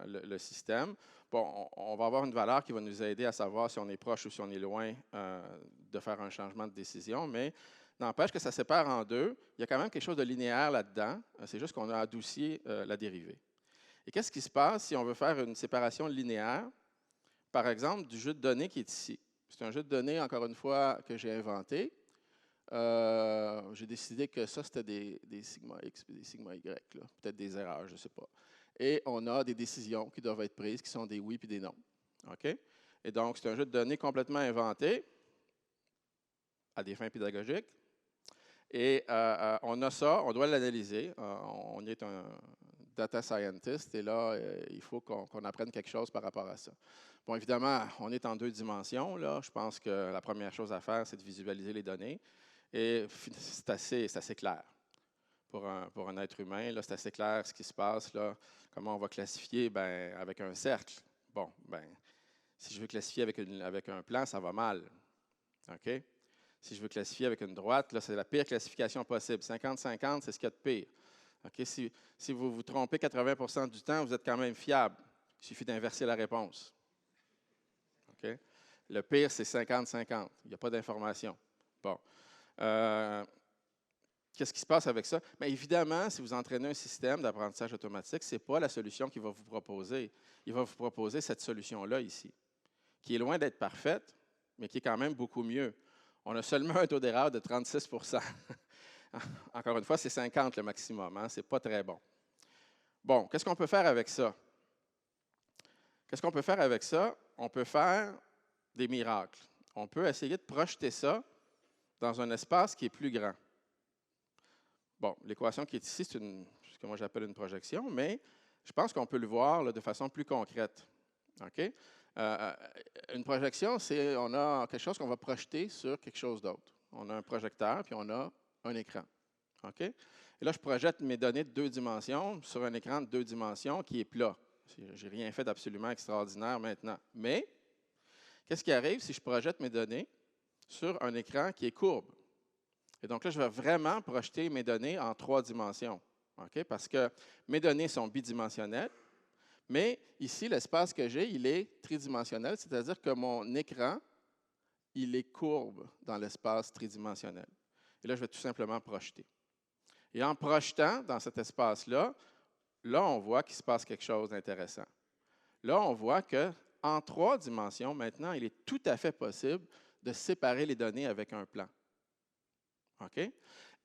Le système. Bon, on va avoir une valeur qui va nous aider à savoir si on est proche ou si on est loin de faire un changement de décision, mais n'empêche que ça sépare en 2. Il y a quand même quelque chose de linéaire là-dedans. C'est juste qu'on a adouci la dérivée. Et qu'est-ce qui se passe si on veut faire une séparation linéaire, par exemple, du jeu de données qui est ici? C'est un jeu de données, encore une fois, que j'ai inventé. J'ai décidé que ça, c'était des sigma X et des sigma Y, peut-être des erreurs, je ne sais pas. Et on a des décisions qui doivent être prises, qui sont des oui puis des non. OK? Et donc, c'est un jeu de données complètement inventé à des fins pédagogiques. Et on a ça, on doit l'analyser. On est un data scientist et là, il faut qu'on apprenne quelque chose par rapport à ça. Bon, évidemment, on est en 2 dimensions. Là. Je pense que la première chose à faire, c'est de visualiser les données. Et c'est assez clair. pour un être humain. Là, c'est assez clair ce qui se passe. Là. Comment on va classifier? Ben, avec un cercle. Bon, ben, si je veux classifier avec un plan, ça va mal. OK? Si je veux classifier avec une droite, là, c'est la pire classification possible. 50-50, c'est ce qu'il y a de pire. OK? Si vous vous trompez 80 du temps, vous êtes quand même fiable. Il suffit d'inverser la réponse. OK? Le pire, c'est 50-50. Il n'y a pas d'information. Bon. Qu'est-ce qui se passe avec ça? Bien, évidemment, si vous entraînez un système d'apprentissage automatique, ce n'est pas la solution qu'il va vous proposer. Il va vous proposer cette solution-là ici, qui est loin d'être parfaite, mais qui est quand même beaucoup mieux. On a seulement un taux d'erreur de 36 Encore une fois, c'est 50 le maximum. Hein? Ce n'est pas très bon. Bon, qu'est-ce qu'on peut faire avec ça? Qu'est-ce qu'on peut faire avec ça? On peut faire des miracles. On peut essayer de projeter ça dans un espace qui est plus grand. Bon, l'équation qui est ici, c'est ce que moi j'appelle une projection, mais je pense qu'on peut le voir là, de façon plus concrète. OK? Une projection, c'est on a quelque chose qu'on va projeter sur quelque chose d'autre. On a un projecteur, puis on a un écran. OK? Et là, je projette mes données de 2 dimensions sur un écran de 2 dimensions qui est plat. Je n'ai rien fait d'absolument extraordinaire maintenant. Mais, qu'est-ce qui arrive si je projette mes données sur un écran qui est courbe? Et donc là, je vais vraiment projeter mes données en 3 dimensions. OK? Parce que mes données sont bidimensionnelles, mais ici, l'espace que j'ai, il est tridimensionnel, c'est-à-dire que mon écran, il est courbe dans l'espace tridimensionnel. Et là, je vais tout simplement projeter. Et en projetant dans cet espace-là, là, on voit qu'il se passe quelque chose d'intéressant. Là, on voit qu'en 3 dimensions, maintenant, il est tout à fait possible de séparer les données avec un plan. OK?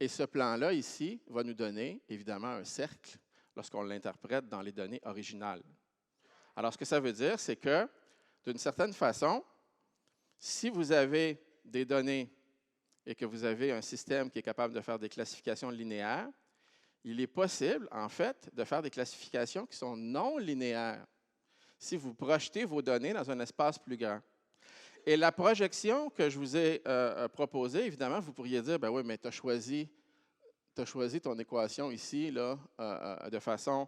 Et ce plan-là, ici, va nous donner, évidemment, un cercle lorsqu'on l'interprète dans les données originales. Alors, ce que ça veut dire, c'est que, d'une certaine façon, si vous avez des données et que vous avez un système qui est capable de faire des classifications linéaires, il est possible, en fait, de faire des classifications qui sont non linéaires si vous projetez vos données dans un espace plus grand. Et la projection que je vous ai proposée, évidemment, vous pourriez dire, ben oui, mais tu as choisi ton équation ici là, de façon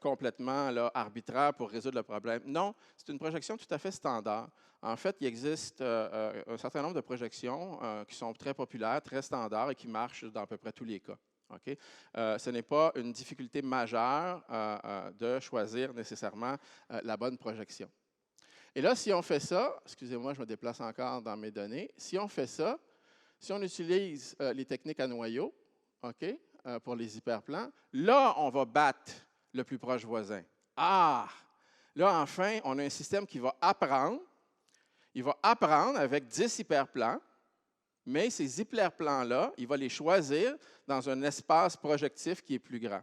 complètement là, arbitraire pour résoudre le problème. Non, c'est une projection tout à fait standard. En fait, il existe un certain nombre de projections qui sont très populaires, très standards et qui marchent dans à peu près tous les cas. Okay? Ce n'est pas une difficulté majeure de choisir nécessairement la bonne projection. Et là, si on fait ça, excusez-moi, je me déplace encore dans mes données. Si on fait ça, si on utilise les techniques à noyau, OK, pour les hyperplans, là, on va battre le plus proche voisin. Ah! Là, enfin, on a un système qui va apprendre. Il va apprendre avec 10 hyperplans, mais ces hyperplans-là, il va les choisir dans un espace projectif qui est plus grand.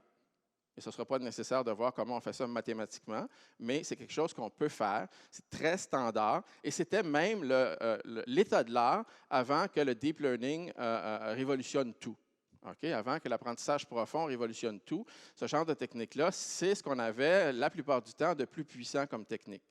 Et ce ne sera pas nécessaire de voir comment on fait ça mathématiquement, mais c'est quelque chose qu'on peut faire. C'est très standard. Et c'était même l'état de l'art avant que le deep learning révolutionne tout. Okay? Avant que l'apprentissage profond révolutionne tout, ce genre de technique-là, c'est ce qu'on avait la plupart du temps de plus puissant comme technique.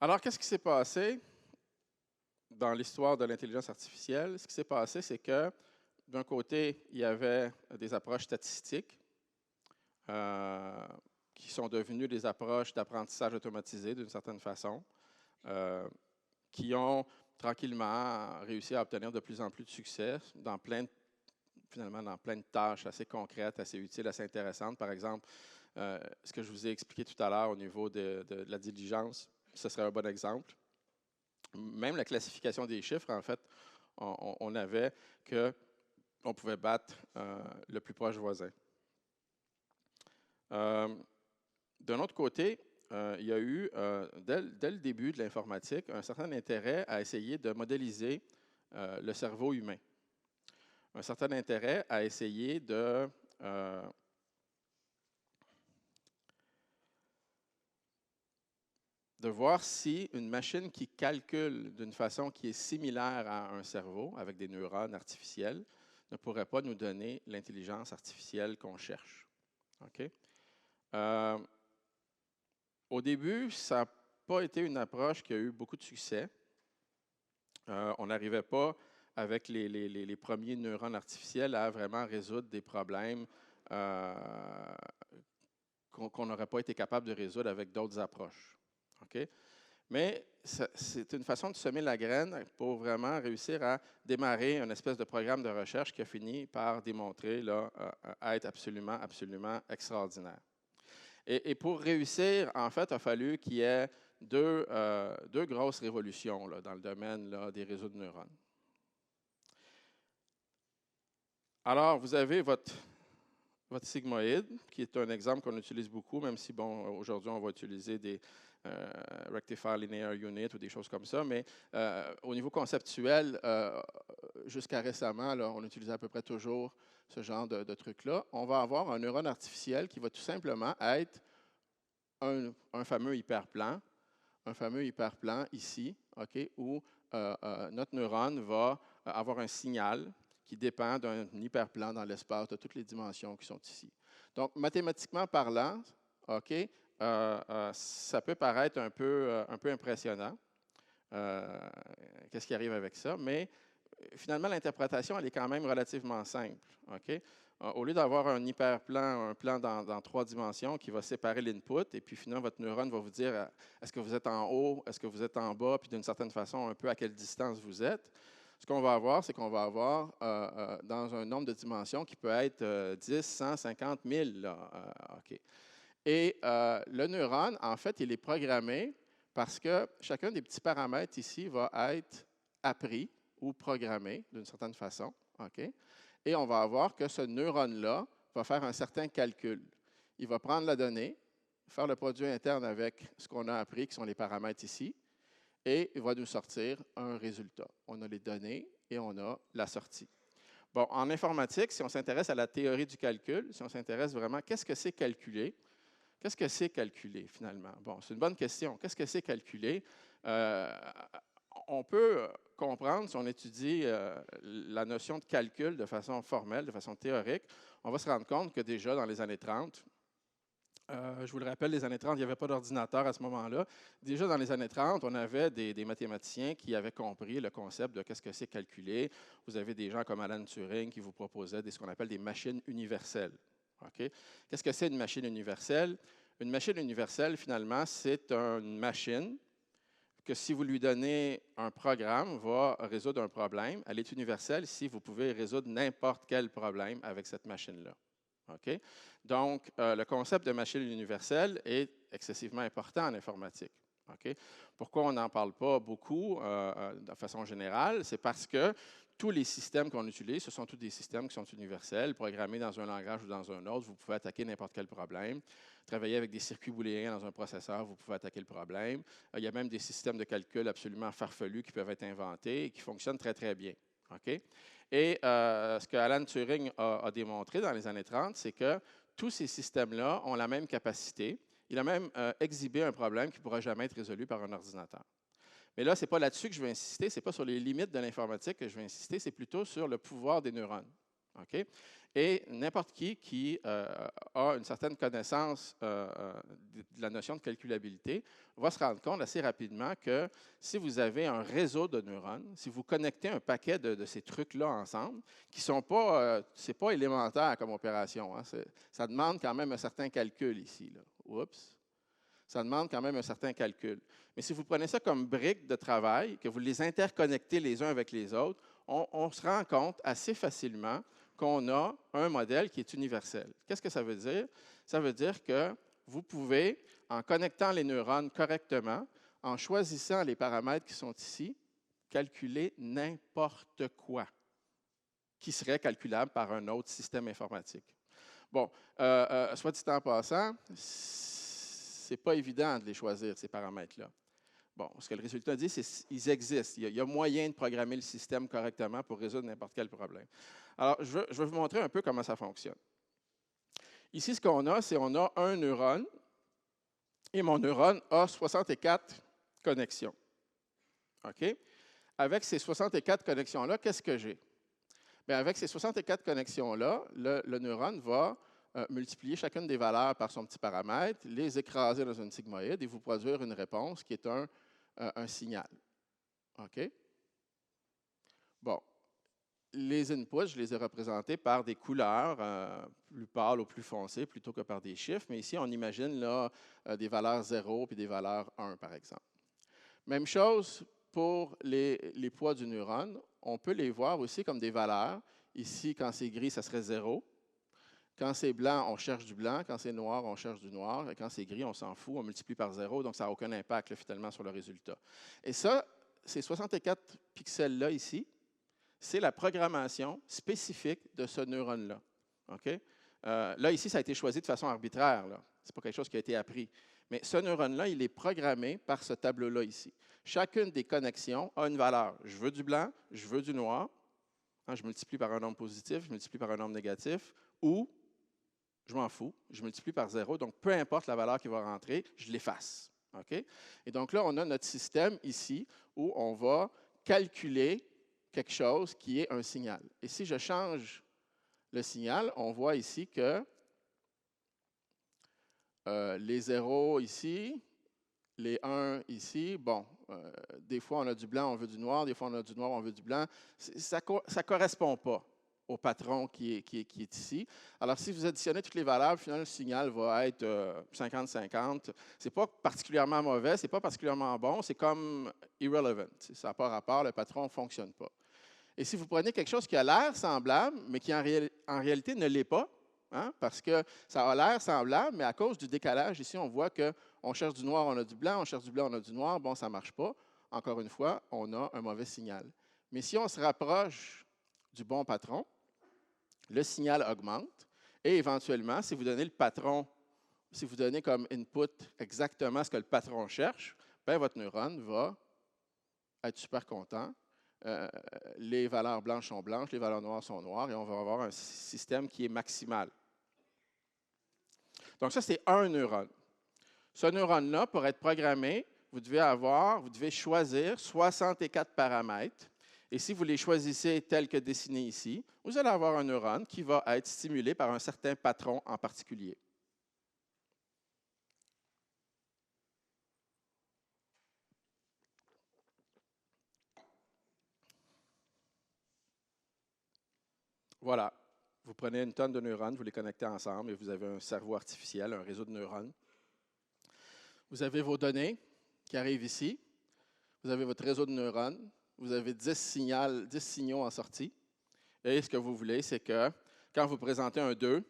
Alors, qu'est-ce qui s'est passé dans l'histoire de l'intelligence artificielle? Ce qui s'est passé, c'est que, d'un côté, il y avait des approches statistiques qui sont devenues des approches d'apprentissage automatisé d'une certaine façon, qui ont tranquillement réussi à obtenir de plus en plus de succès finalement dans plein de tâches assez concrètes, assez utiles, assez intéressantes. Par exemple, ce que je vous ai expliqué tout à l'heure au niveau de la diligence, ce serait un bon exemple. Même la classification des chiffres, en fait, on avait qu'on pouvait battre le plus proche voisin. D'un autre côté, il y a eu, dès le début de l'informatique, un certain intérêt à essayer de modéliser le cerveau humain. Un certain intérêt à essayer de de voir si une machine qui calcule d'une façon qui est similaire à un cerveau, avec des neurones artificiels, ne pourrait pas nous donner l'intelligence artificielle qu'on cherche. OK? Au début, ça n'a pas été une approche qui a eu beaucoup de succès. On n'arrivait pas, avec les premiers neurones artificiels, à vraiment résoudre des problèmes qu'on n'aurait pas été capable de résoudre avec d'autres approches. OK? Mais c'est une façon de semer la graine pour vraiment réussir à démarrer une espèce de programme de recherche qui a fini par démontrer là, être absolument, absolument extraordinaire. Et pour réussir, en fait, il a fallu qu'il y ait deux grosses révolutions là, dans le domaine là, des réseaux de neurones. Alors, vous avez votre sigmoïde, qui est un exemple qu'on utilise beaucoup, même si, bon, aujourd'hui, on va utiliser des Rectifier Linear Unit ou des choses comme ça, mais au niveau conceptuel, jusqu'à récemment, là, on utilisait à peu près toujours ce genre de truc-là. On va avoir un neurone artificiel qui va tout simplement être un fameux hyperplan ici, OK, où notre neurone va avoir un signal qui dépend d'un hyperplan dans l'espace de toutes les dimensions qui sont ici. Donc, mathématiquement parlant, OK, ça peut paraître un peu impressionnant. Qu'est-ce qui arrive avec ça? Mais finalement, l'interprétation, elle est quand même relativement simple. OK? Au lieu d'avoir un hyperplan, un plan dans 3 dimensions qui va séparer l'input, et puis finalement, votre neurone va vous dire est-ce que vous êtes en haut, est-ce que vous êtes en bas, puis d'une certaine façon, un peu à quelle distance vous êtes. Ce qu'on va avoir, c'est qu'on va avoir dans un nombre de dimensions qui peut être 10, 100, 50, 1000. Là, OK. Et le neurone, en fait, il est programmé parce que chacun des petits paramètres ici va être appris ou programmé d'une certaine façon. OK? Et on va avoir que ce neurone-là va faire un certain calcul. Il va prendre la donnée, faire le produit interne avec ce qu'on a appris, qui sont les paramètres ici, et il va nous sortir un résultat. On a les données et on a la sortie. Bon, en informatique, si on s'intéresse à la théorie du calcul, si on s'intéresse vraiment, qu'est-ce que c'est calculer? Qu'est-ce que c'est calculer, finalement? Bon, c'est une bonne question. Qu'est-ce que c'est calculer? On peut comprendre, si on étudie la notion de calcul de façon formelle, de façon théorique, on va se rendre compte que déjà dans les années 30, je vous le rappelle, les années 30, il n'y avait pas d'ordinateur à ce moment-là. Déjà dans les années 30, on avait des mathématiciens qui avaient compris le concept de qu'est-ce que c'est calculer. Vous avez des gens comme Alan Turing qui vous proposaient ce qu'on appelle des machines universelles. Okay? Qu'est-ce que c'est une machine universelle? Une machine universelle, finalement, c'est une machine que si vous lui donnez un programme, va résoudre un problème. Elle est universelle si vous pouvez résoudre n'importe quel problème avec cette machine-là. Okay? Donc, le concept de machine universelle est excessivement important en informatique. Okay? Pourquoi on n'en parle pas beaucoup de façon générale? C'est parce que tous les systèmes qu'on utilise, ce sont tous des systèmes qui sont universels, programmés dans un langage ou dans un autre. Vous pouvez attaquer n'importe quel problème. Travailler avec des circuits booléens dans un processeur, vous pouvez attaquer le problème. Il y a même des systèmes de calcul absolument farfelus qui peuvent être inventés et qui fonctionnent très, très bien. Okay? Et ce que Alan Turing a démontré dans les années 30, c'est que tous ces systèmes-là ont la même capacité. Il a même exhibé un problème qui ne pourra jamais être résolu par un ordinateur. Mais là, ce n'est pas là-dessus que je vais insister, ce n'est pas sur les limites de l'informatique que je vais insister, c'est plutôt sur le pouvoir des neurones. Okay? Et n'importe qui a une certaine connaissance de la notion de calculabilité va se rendre compte assez rapidement que si vous avez un réseau de neurones, si vous connectez un paquet de ces trucs-là ensemble, qui ne sont pas, c'est pas élémentaire comme opération, hein, ça demande quand même un certain calcul ici. Là. Oups! Ça demande quand même un certain calcul. Mais si vous prenez ça comme briques de travail, que vous les interconnectez les uns avec les autres, on se rend compte assez facilement qu'on a un modèle qui est universel. Qu'est-ce que ça veut dire? Ça veut dire que vous pouvez, en connectant les neurones correctement, en choisissant les paramètres qui sont ici, calculer n'importe quoi qui serait calculable par un autre système informatique. Bon, soit dit en passant, c'est pas évident de les choisir, ces paramètres-là. Bon, ce que le résultat dit, c'est qu'ils existent. Il y a moyen de programmer le système correctement pour résoudre n'importe quel problème. Alors, je vais vous montrer un peu comment ça fonctionne. Ici, ce qu'on a, c'est qu'on a un neurone Et mon neurone a 64 connexions. OK? Avec ces 64 connexions-là, qu'est-ce que j'ai? Bien, avec ces 64 connexions-là, le neurone va multiplier chacune des valeurs par son petit paramètre, les écraser dans une sigmoïde et vous produire une réponse qui est un signal. OK? Bon. Les inputs, je les ai représentés par des couleurs plus pâles ou plus foncées plutôt que par des chiffres, mais ici, on imagine là, des valeurs 0 puis des valeurs 1, par exemple. Même chose pour les poids du neurone. On peut les voir aussi comme des valeurs. Ici, quand c'est gris, ça serait 0. Quand c'est blanc, on cherche du blanc. Quand c'est noir, on cherche du noir. Et quand c'est gris, on s'en fout, on multiplie par 0, donc ça n'a aucun impact là, finalement sur le résultat. Et ça, ces 64 pixels-là ici, c'est la programmation spécifique de ce neurone-là. Okay? Là, ici, ça a été choisi de façon arbitraire. Ce n'est pas quelque chose qui a été appris. Mais ce neurone-là, il est programmé par ce tableau-là ici. Chacune des connexions a une valeur. Je veux du blanc, je veux du noir. Hein, je multiplie par un nombre positif, je multiplie par un nombre négatif. Ou, je m'en fous, je multiplie par 0. Donc, peu importe la valeur qui va rentrer, je l'efface. Okay? Et donc là, on a notre système ici où on va calculer quelque chose qui est un signal. Et si je change le signal, on voit ici que les 0 ici, les 1 ici, bon, des fois on a du blanc, on veut du noir, des fois on a du noir, on veut du blanc. Ça ne correspond pas au patron qui est ici. Alors, si vous additionnez toutes les valeurs, finalement, le signal va être 50-50. Ce n'est pas particulièrement mauvais, ce n'est pas particulièrement bon, c'est comme irrelevant. Ça n'a pas rapport, le patron ne fonctionne pas. Et si vous prenez quelque chose qui a l'air semblable, mais qui en réalité ne l'est pas, hein, parce que ça a l'air semblable, mais à cause du décalage, ici, on voit qu'on cherche du noir, on a du blanc, on cherche du blanc, on a du noir, bon, ça ne marche pas. Encore une fois, on a un mauvais signal. Mais si on se rapproche du bon patron, le signal augmente et éventuellement, si vous donnez le patron, si vous donnez comme input exactement ce que le patron cherche, bien, votre neurone va être super content. Les valeurs blanches sont blanches, les valeurs noires sont noires, et on va avoir un système qui est maximal. Donc ça, c'est un neurone. Ce neurone-là, pour être programmé, vous devez choisir 64 paramètres. Et si vous les choisissez tels que dessinés ici, vous allez avoir un neurone qui va être stimulé par un certain patron en particulier. Voilà. Vous prenez une tonne de neurones, vous les connectez ensemble et vous avez un cerveau artificiel, un réseau de neurones. Vous avez vos données qui arrivent ici. Vous avez votre réseau de neurones. Vous avez 10 signaux en sortie. Et ce que vous voulez, c'est que quand vous présentez un 2,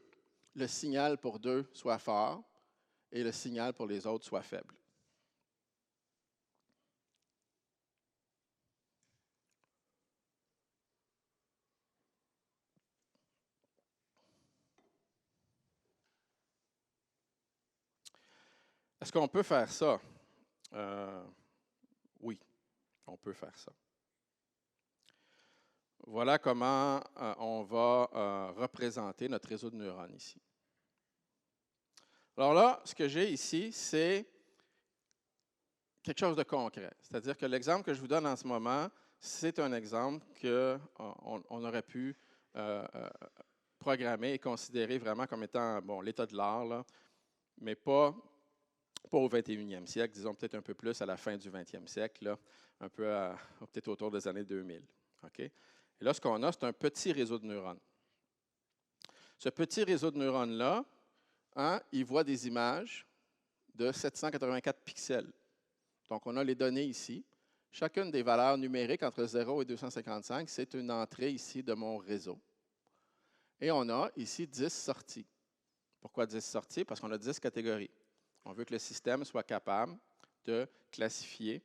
le signal pour 2 soit fort et le signal pour les autres soit faible. Est-ce qu'on peut faire ça? Oui, on peut faire ça. Voilà comment on va représenter notre réseau de neurones ici. Alors là, ce que j'ai ici, c'est quelque chose de concret. C'est-à-dire que l'exemple que je vous donne en ce moment, c'est un exemple qu'on aurait pu programmer et considérer vraiment comme étant l'état de l'art, là, mais pas au 21e siècle, disons peut-être un peu plus à la fin du 20e siècle, là, un peu peut-être autour des années 2000. Okay? Et là, ce qu'on a, c'est un petit réseau de neurones. Ce petit réseau de neurones-là, hein, il voit des images de 784 pixels. Donc, on a les données ici. Chacune des valeurs numériques entre 0 et 255, c'est une entrée ici de mon réseau. Et on a ici 10 sorties. Pourquoi 10 sorties? Parce qu'on a 10 catégories. On veut que le système soit capable de classifier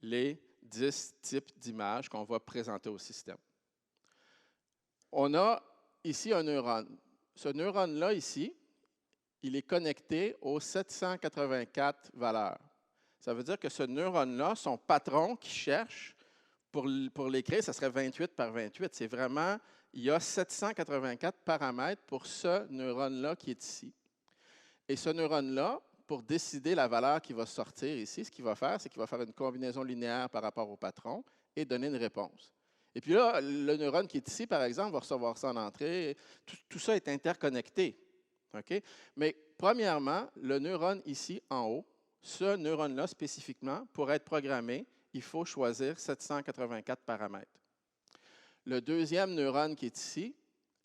les 10 types d'images qu'on va présenter au système. On a ici un neurone. Ce neurone-là ici, il est connecté aux 784 valeurs. Ça veut dire que ce neurone-là, son patron qui cherche, pour l'écrire, ça serait 28 par 28. C'est vraiment, il y a 784 paramètres pour ce neurone-là qui est ici. Et ce neurone-là, pour décider la valeur qui va sortir ici, ce qu'il va faire, c'est qu'il va faire une combinaison linéaire par rapport au patron et donner une réponse. Et puis là, le neurone qui est ici, par exemple, va recevoir ça en entrée. Tout ça est interconnecté. OK? Mais premièrement, le neurone ici, en haut, ce neurone-là spécifiquement, pour être programmé, il faut choisir 784 paramètres. Le deuxième neurone qui est ici,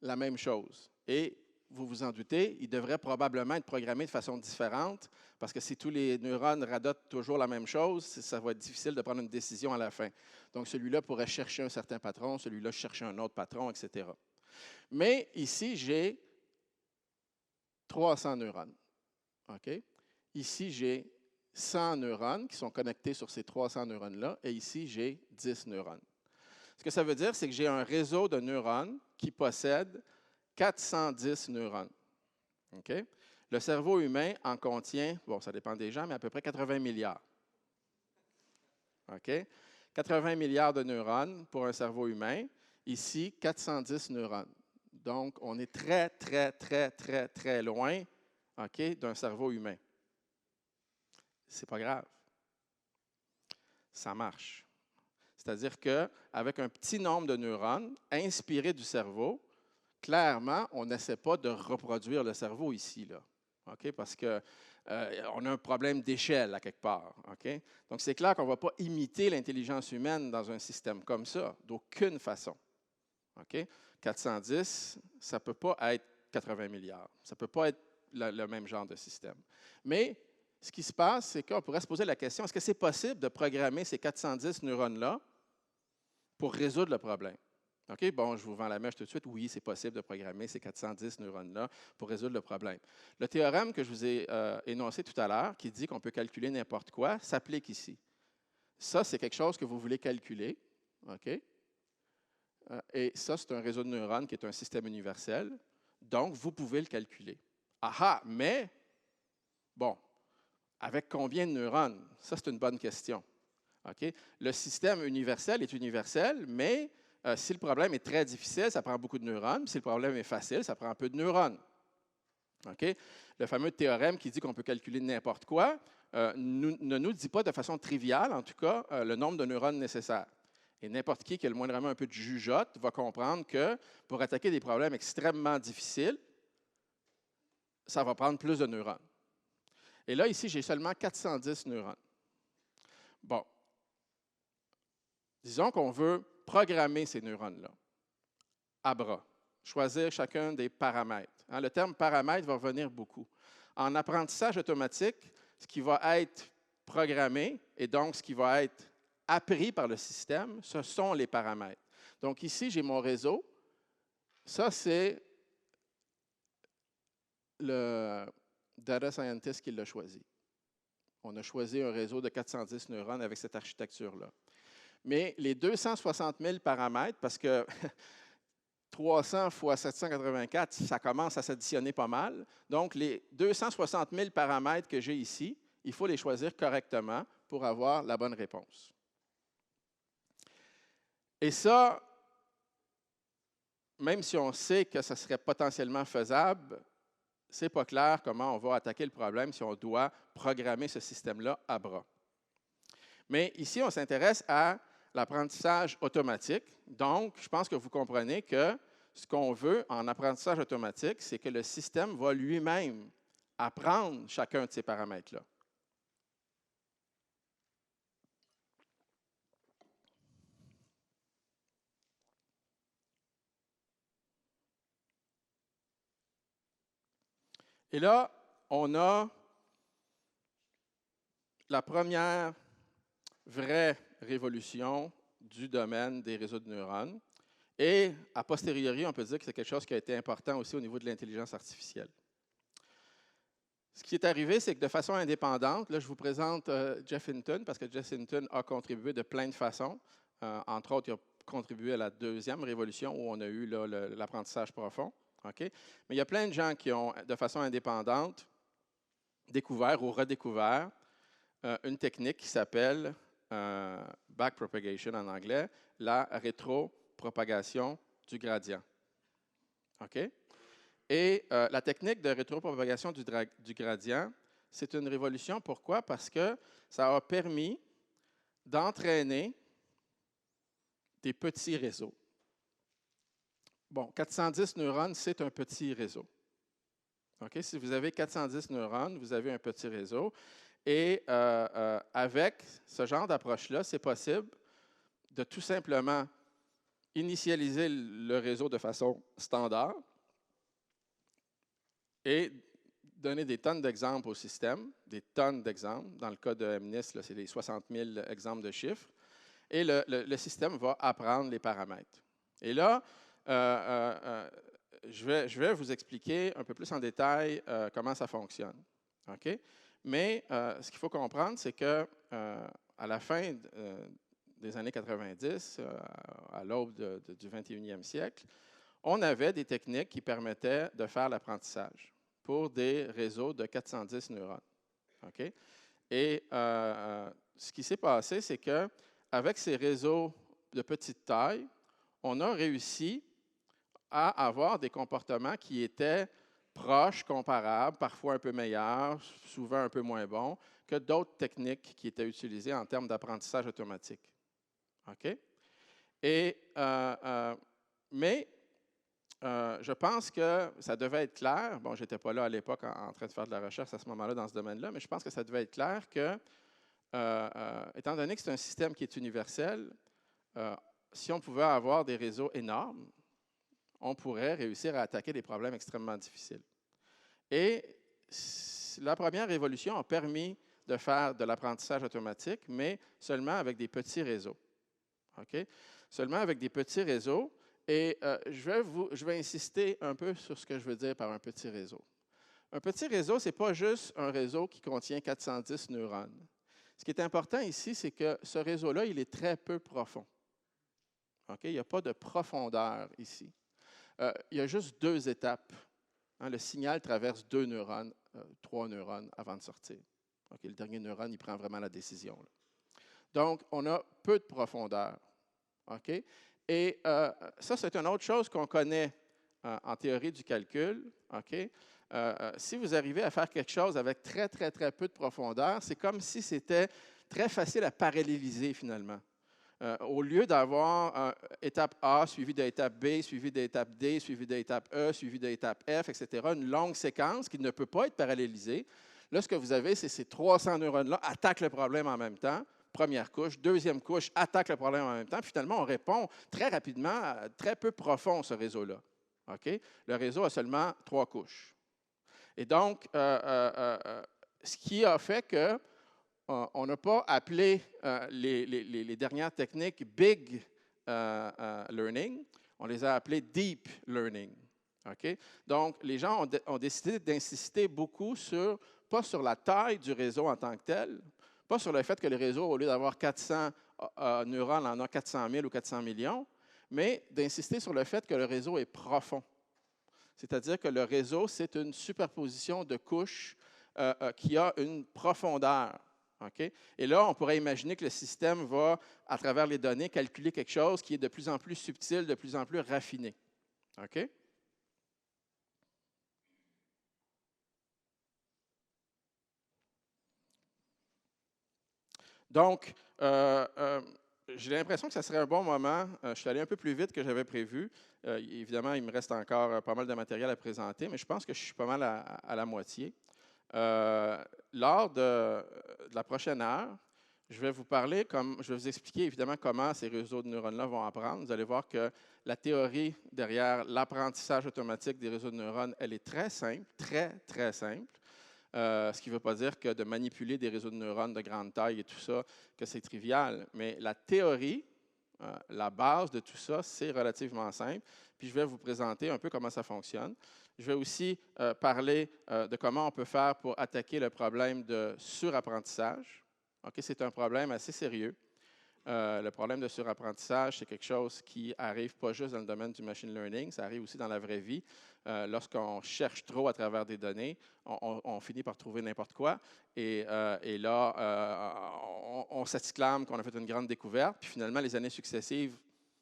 la même chose. Et vous vous en doutez, il devrait probablement être programmé de façon différente parce que si tous les neurones radotent toujours la même chose, ça va être difficile de prendre une décision à la fin. Donc, celui-là pourrait chercher un certain patron, celui-là chercher un autre patron, etc. Mais ici, j'ai 300 neurones. OK? Ici, j'ai 100 neurones qui sont connectés sur ces 300 neurones-là, et ici, j'ai 10 neurones. Ce que ça veut dire, c'est que j'ai un réseau de neurones qui possède 410 neurones. Okay? Le cerveau humain en contient, bon, ça dépend des gens, mais à peu près 80 milliards. Okay? 80 milliards de neurones pour un cerveau humain. Ici, 410 neurones. Donc, on est très, très, très, très, très loin, okay, d'un cerveau humain. C'est pas grave. Ça marche. C'est-à-dire qu'avec un petit nombre de neurones inspirés du cerveau, clairement, on n'essaie pas de reproduire le cerveau ici, là. Okay? Parce qu'on a un problème d'échelle à quelque part. Okay? Donc, c'est clair qu'on ne va pas imiter l'intelligence humaine dans un système comme ça, d'aucune façon. Okay? 410, ça ne peut pas être 80 milliards. Ça ne peut pas être le même genre de système. Mais ce qui se passe, c'est qu'on pourrait se poser la question, est-ce que c'est possible de programmer ces 410 neurones-là pour résoudre le problème? OK, bon, je vous vends la mèche tout de suite. Oui, c'est possible de programmer ces 410 neurones-là pour résoudre le problème. Le théorème que je vous ai énoncé tout à l'heure, qui dit qu'on peut calculer n'importe quoi, s'applique ici. Ça, c'est quelque chose que vous voulez calculer. OK? Et ça, c'est un réseau de neurones qui est un système universel. Donc, vous pouvez le calculer. Ah, mais, bon, avec combien de neurones? Ça, c'est une bonne question. OK? Le système universel est universel, mais si le problème est très difficile, ça prend beaucoup de neurones. Si le problème est facile, ça prend un peu de neurones. OK? Le fameux théorème qui dit qu'on peut calculer n'importe quoi ne nous dit pas de façon triviale, en tout cas, le nombre de neurones nécessaires. Et n'importe qui a le moindrement un peu de jugeote va comprendre que pour attaquer des problèmes extrêmement difficiles, ça va prendre plus de neurones. Et là, ici, j'ai seulement 410 neurones. Bon. Disons qu'on veut programmer ces neurones-là à bras, choisir chacun des paramètres. Hein, le terme paramètre va revenir beaucoup. En apprentissage automatique, ce qui va être programmé et donc ce qui va être appris par le système, ce sont les paramètres. Donc ici, j'ai mon réseau. Ça, c'est le data scientist qui l'a choisi. On a choisi un réseau de 410 neurones avec cette architecture-là. Mais les 260 000 paramètres, parce que 300 fois 784, ça commence à s'additionner pas mal. Donc, les 260 000 paramètres que j'ai ici, il faut les choisir correctement pour avoir la bonne réponse. Et ça, même si on sait que ça serait potentiellement faisable, ce n'est pas clair comment on va attaquer le problème si on doit programmer ce système-là à bras. Mais ici, on s'intéresse à l'apprentissage automatique. Donc, je pense que vous comprenez que ce qu'on veut en apprentissage automatique, c'est que le système va lui-même apprendre chacun de ces paramètres-là. Et là, on a la première vraie révolution du domaine des réseaux de neurones. Et a posteriori, on peut dire que c'est quelque chose qui a été important aussi au niveau de l'intelligence artificielle. Ce qui est arrivé, c'est que de façon indépendante, là, je vous présente Geoff Hinton, parce que Geoff Hinton a contribué de plein de façons. Entre autres, il a contribué à la deuxième révolution où on a eu l'apprentissage profond. Okay? Mais il y a plein de gens qui ont, de façon indépendante, découvert ou redécouvert une technique qui s'appelle backpropagation en anglais, la rétropropagation du gradient. OK? Et la technique de rétropropagation du gradient, c'est une révolution. Pourquoi? Parce que ça a permis d'entraîner des petits réseaux. Bon, 410 neurones, c'est un petit réseau. Okay? Si vous avez 410 neurones, vous avez un petit réseau. Et avec ce genre d'approche-là, c'est possible de tout simplement initialiser le réseau de façon standard et donner des tonnes d'exemples au système, des tonnes d'exemples. Dans le cas de MNIST, c'est les 60 000 exemples de chiffres. Et le système va apprendre les paramètres. Et là, je vais vous expliquer un peu plus en détail comment ça fonctionne. Okay? Mais ce qu'il faut comprendre, c'est que à la fin des années 90, à l'aube du 21e siècle, on avait des techniques qui permettaient de faire l'apprentissage pour des réseaux de 410 neurones. Okay? Et ce qui s'est passé, c'est qu'avec ces réseaux de petite taille, on a réussi à avoir des comportements qui étaient proches, comparables, parfois un peu meilleurs, souvent un peu moins bons, que d'autres techniques qui étaient utilisées en termes d'apprentissage automatique. OK? Et, mais je pense que ça devait être clair. Bon, je n'étais pas là à l'époque en train de faire de la recherche à ce moment-là dans ce domaine-là, mais je pense que ça devait être clair que, étant donné que c'est un système qui est universel, si on pouvait avoir des réseaux énormes, on pourrait réussir à attaquer des problèmes extrêmement difficiles. Et la première révolution a permis de faire de l'apprentissage automatique, mais seulement avec des petits réseaux. Okay? Seulement avec des petits réseaux. Et je vais insister un peu sur ce que je veux dire par un petit réseau. Un petit réseau, ce n'est pas juste un réseau qui contient 410 neurones. Ce qui est important ici, c'est que ce réseau-là, il est très peu profond. Okay? Il n'y a pas de profondeur ici. Il y a juste 2 étapes. Hein, le signal traverse 2 neurones, 3 neurones avant de sortir. Okay? Le dernier neurone, il prend vraiment la décision. Là. Donc, on a peu de profondeur. Okay? Et ça, c'est une autre chose qu'on connaît en théorie du calcul. Okay? Si vous arrivez à faire quelque chose avec très, très, très peu de profondeur, c'est comme si c'était très facile à paralléliser finalement. Au lieu d'avoir étape A suivie d'étape B, suivie d'étape D, suivie d'étape E, suivie d'étape F, etc., une longue séquence qui ne peut pas être parallélisée, là, ce que vous avez, c'est ces 300 neurones-là attaquent le problème en même temps. Première couche, deuxième couche, attaque le problème en même temps. Puis finalement, on répond très rapidement, très peu profond, ce réseau-là. Okay? Le réseau a seulement 3 couches. Et donc, ce qui a fait que on n'a pas appelé les dernières techniques Big Learning, on les a appelées Deep Learning. Okay? Donc, les gens ont décidé d'insister beaucoup pas sur la taille du réseau en tant que tel, pas sur le fait que le réseau, au lieu d'avoir 400 neurones, en a 400 000 ou 400 millions, mais d'insister sur le fait que le réseau est profond. C'est-à-dire que le réseau, c'est une superposition de couches qui a une profondeur. Okay? Et là, on pourrait imaginer que le système va, à travers les données, calculer quelque chose qui est de plus en plus subtil, de plus en plus raffiné. Okay? Donc, j'ai l'impression que ce serait un bon moment. Je suis allé un peu plus vite que j'avais prévu. Évidemment, il me reste encore pas mal de matériel à présenter, mais je pense que je suis pas mal à la moitié. Lors de la prochaine heure, je vais vous expliquer évidemment comment ces réseaux de neurones-là vont apprendre. Vous allez voir que la théorie derrière l'apprentissage automatique des réseaux de neurones, elle est très simple, très, très simple. Ce qui ne veut pas dire que de manipuler des réseaux de neurones de grande taille et tout ça, que c'est trivial. Mais la théorie, la base de tout ça, c'est relativement simple. Puis je vais vous présenter un peu comment ça fonctionne. Je vais aussi parler de comment on peut faire pour attaquer le problème de surapprentissage. Okay, c'est un problème assez sérieux. Le problème de surapprentissage, c'est quelque chose qui arrive pas juste dans le domaine du machine learning, ça arrive aussi dans la vraie vie. Lorsqu'on cherche trop à travers des données, on finit par trouver n'importe quoi. Et là, on s'exclame qu'on a fait une grande découverte. Puis finalement, les années successives,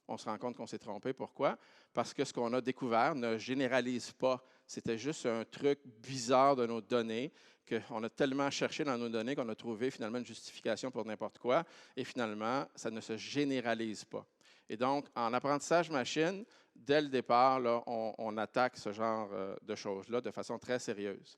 on se rend compte qu'on s'est trompé. Pourquoi? Parce que ce qu'on a découvert ne généralise pas. C'était juste un truc bizarre de nos données qu'on a tellement cherché dans nos données qu'on a trouvé finalement une justification pour n'importe quoi, et finalement, ça ne se généralise pas. Et donc, en apprentissage machine, dès le départ, là, on attaque ce genre de choses-là de façon très sérieuse.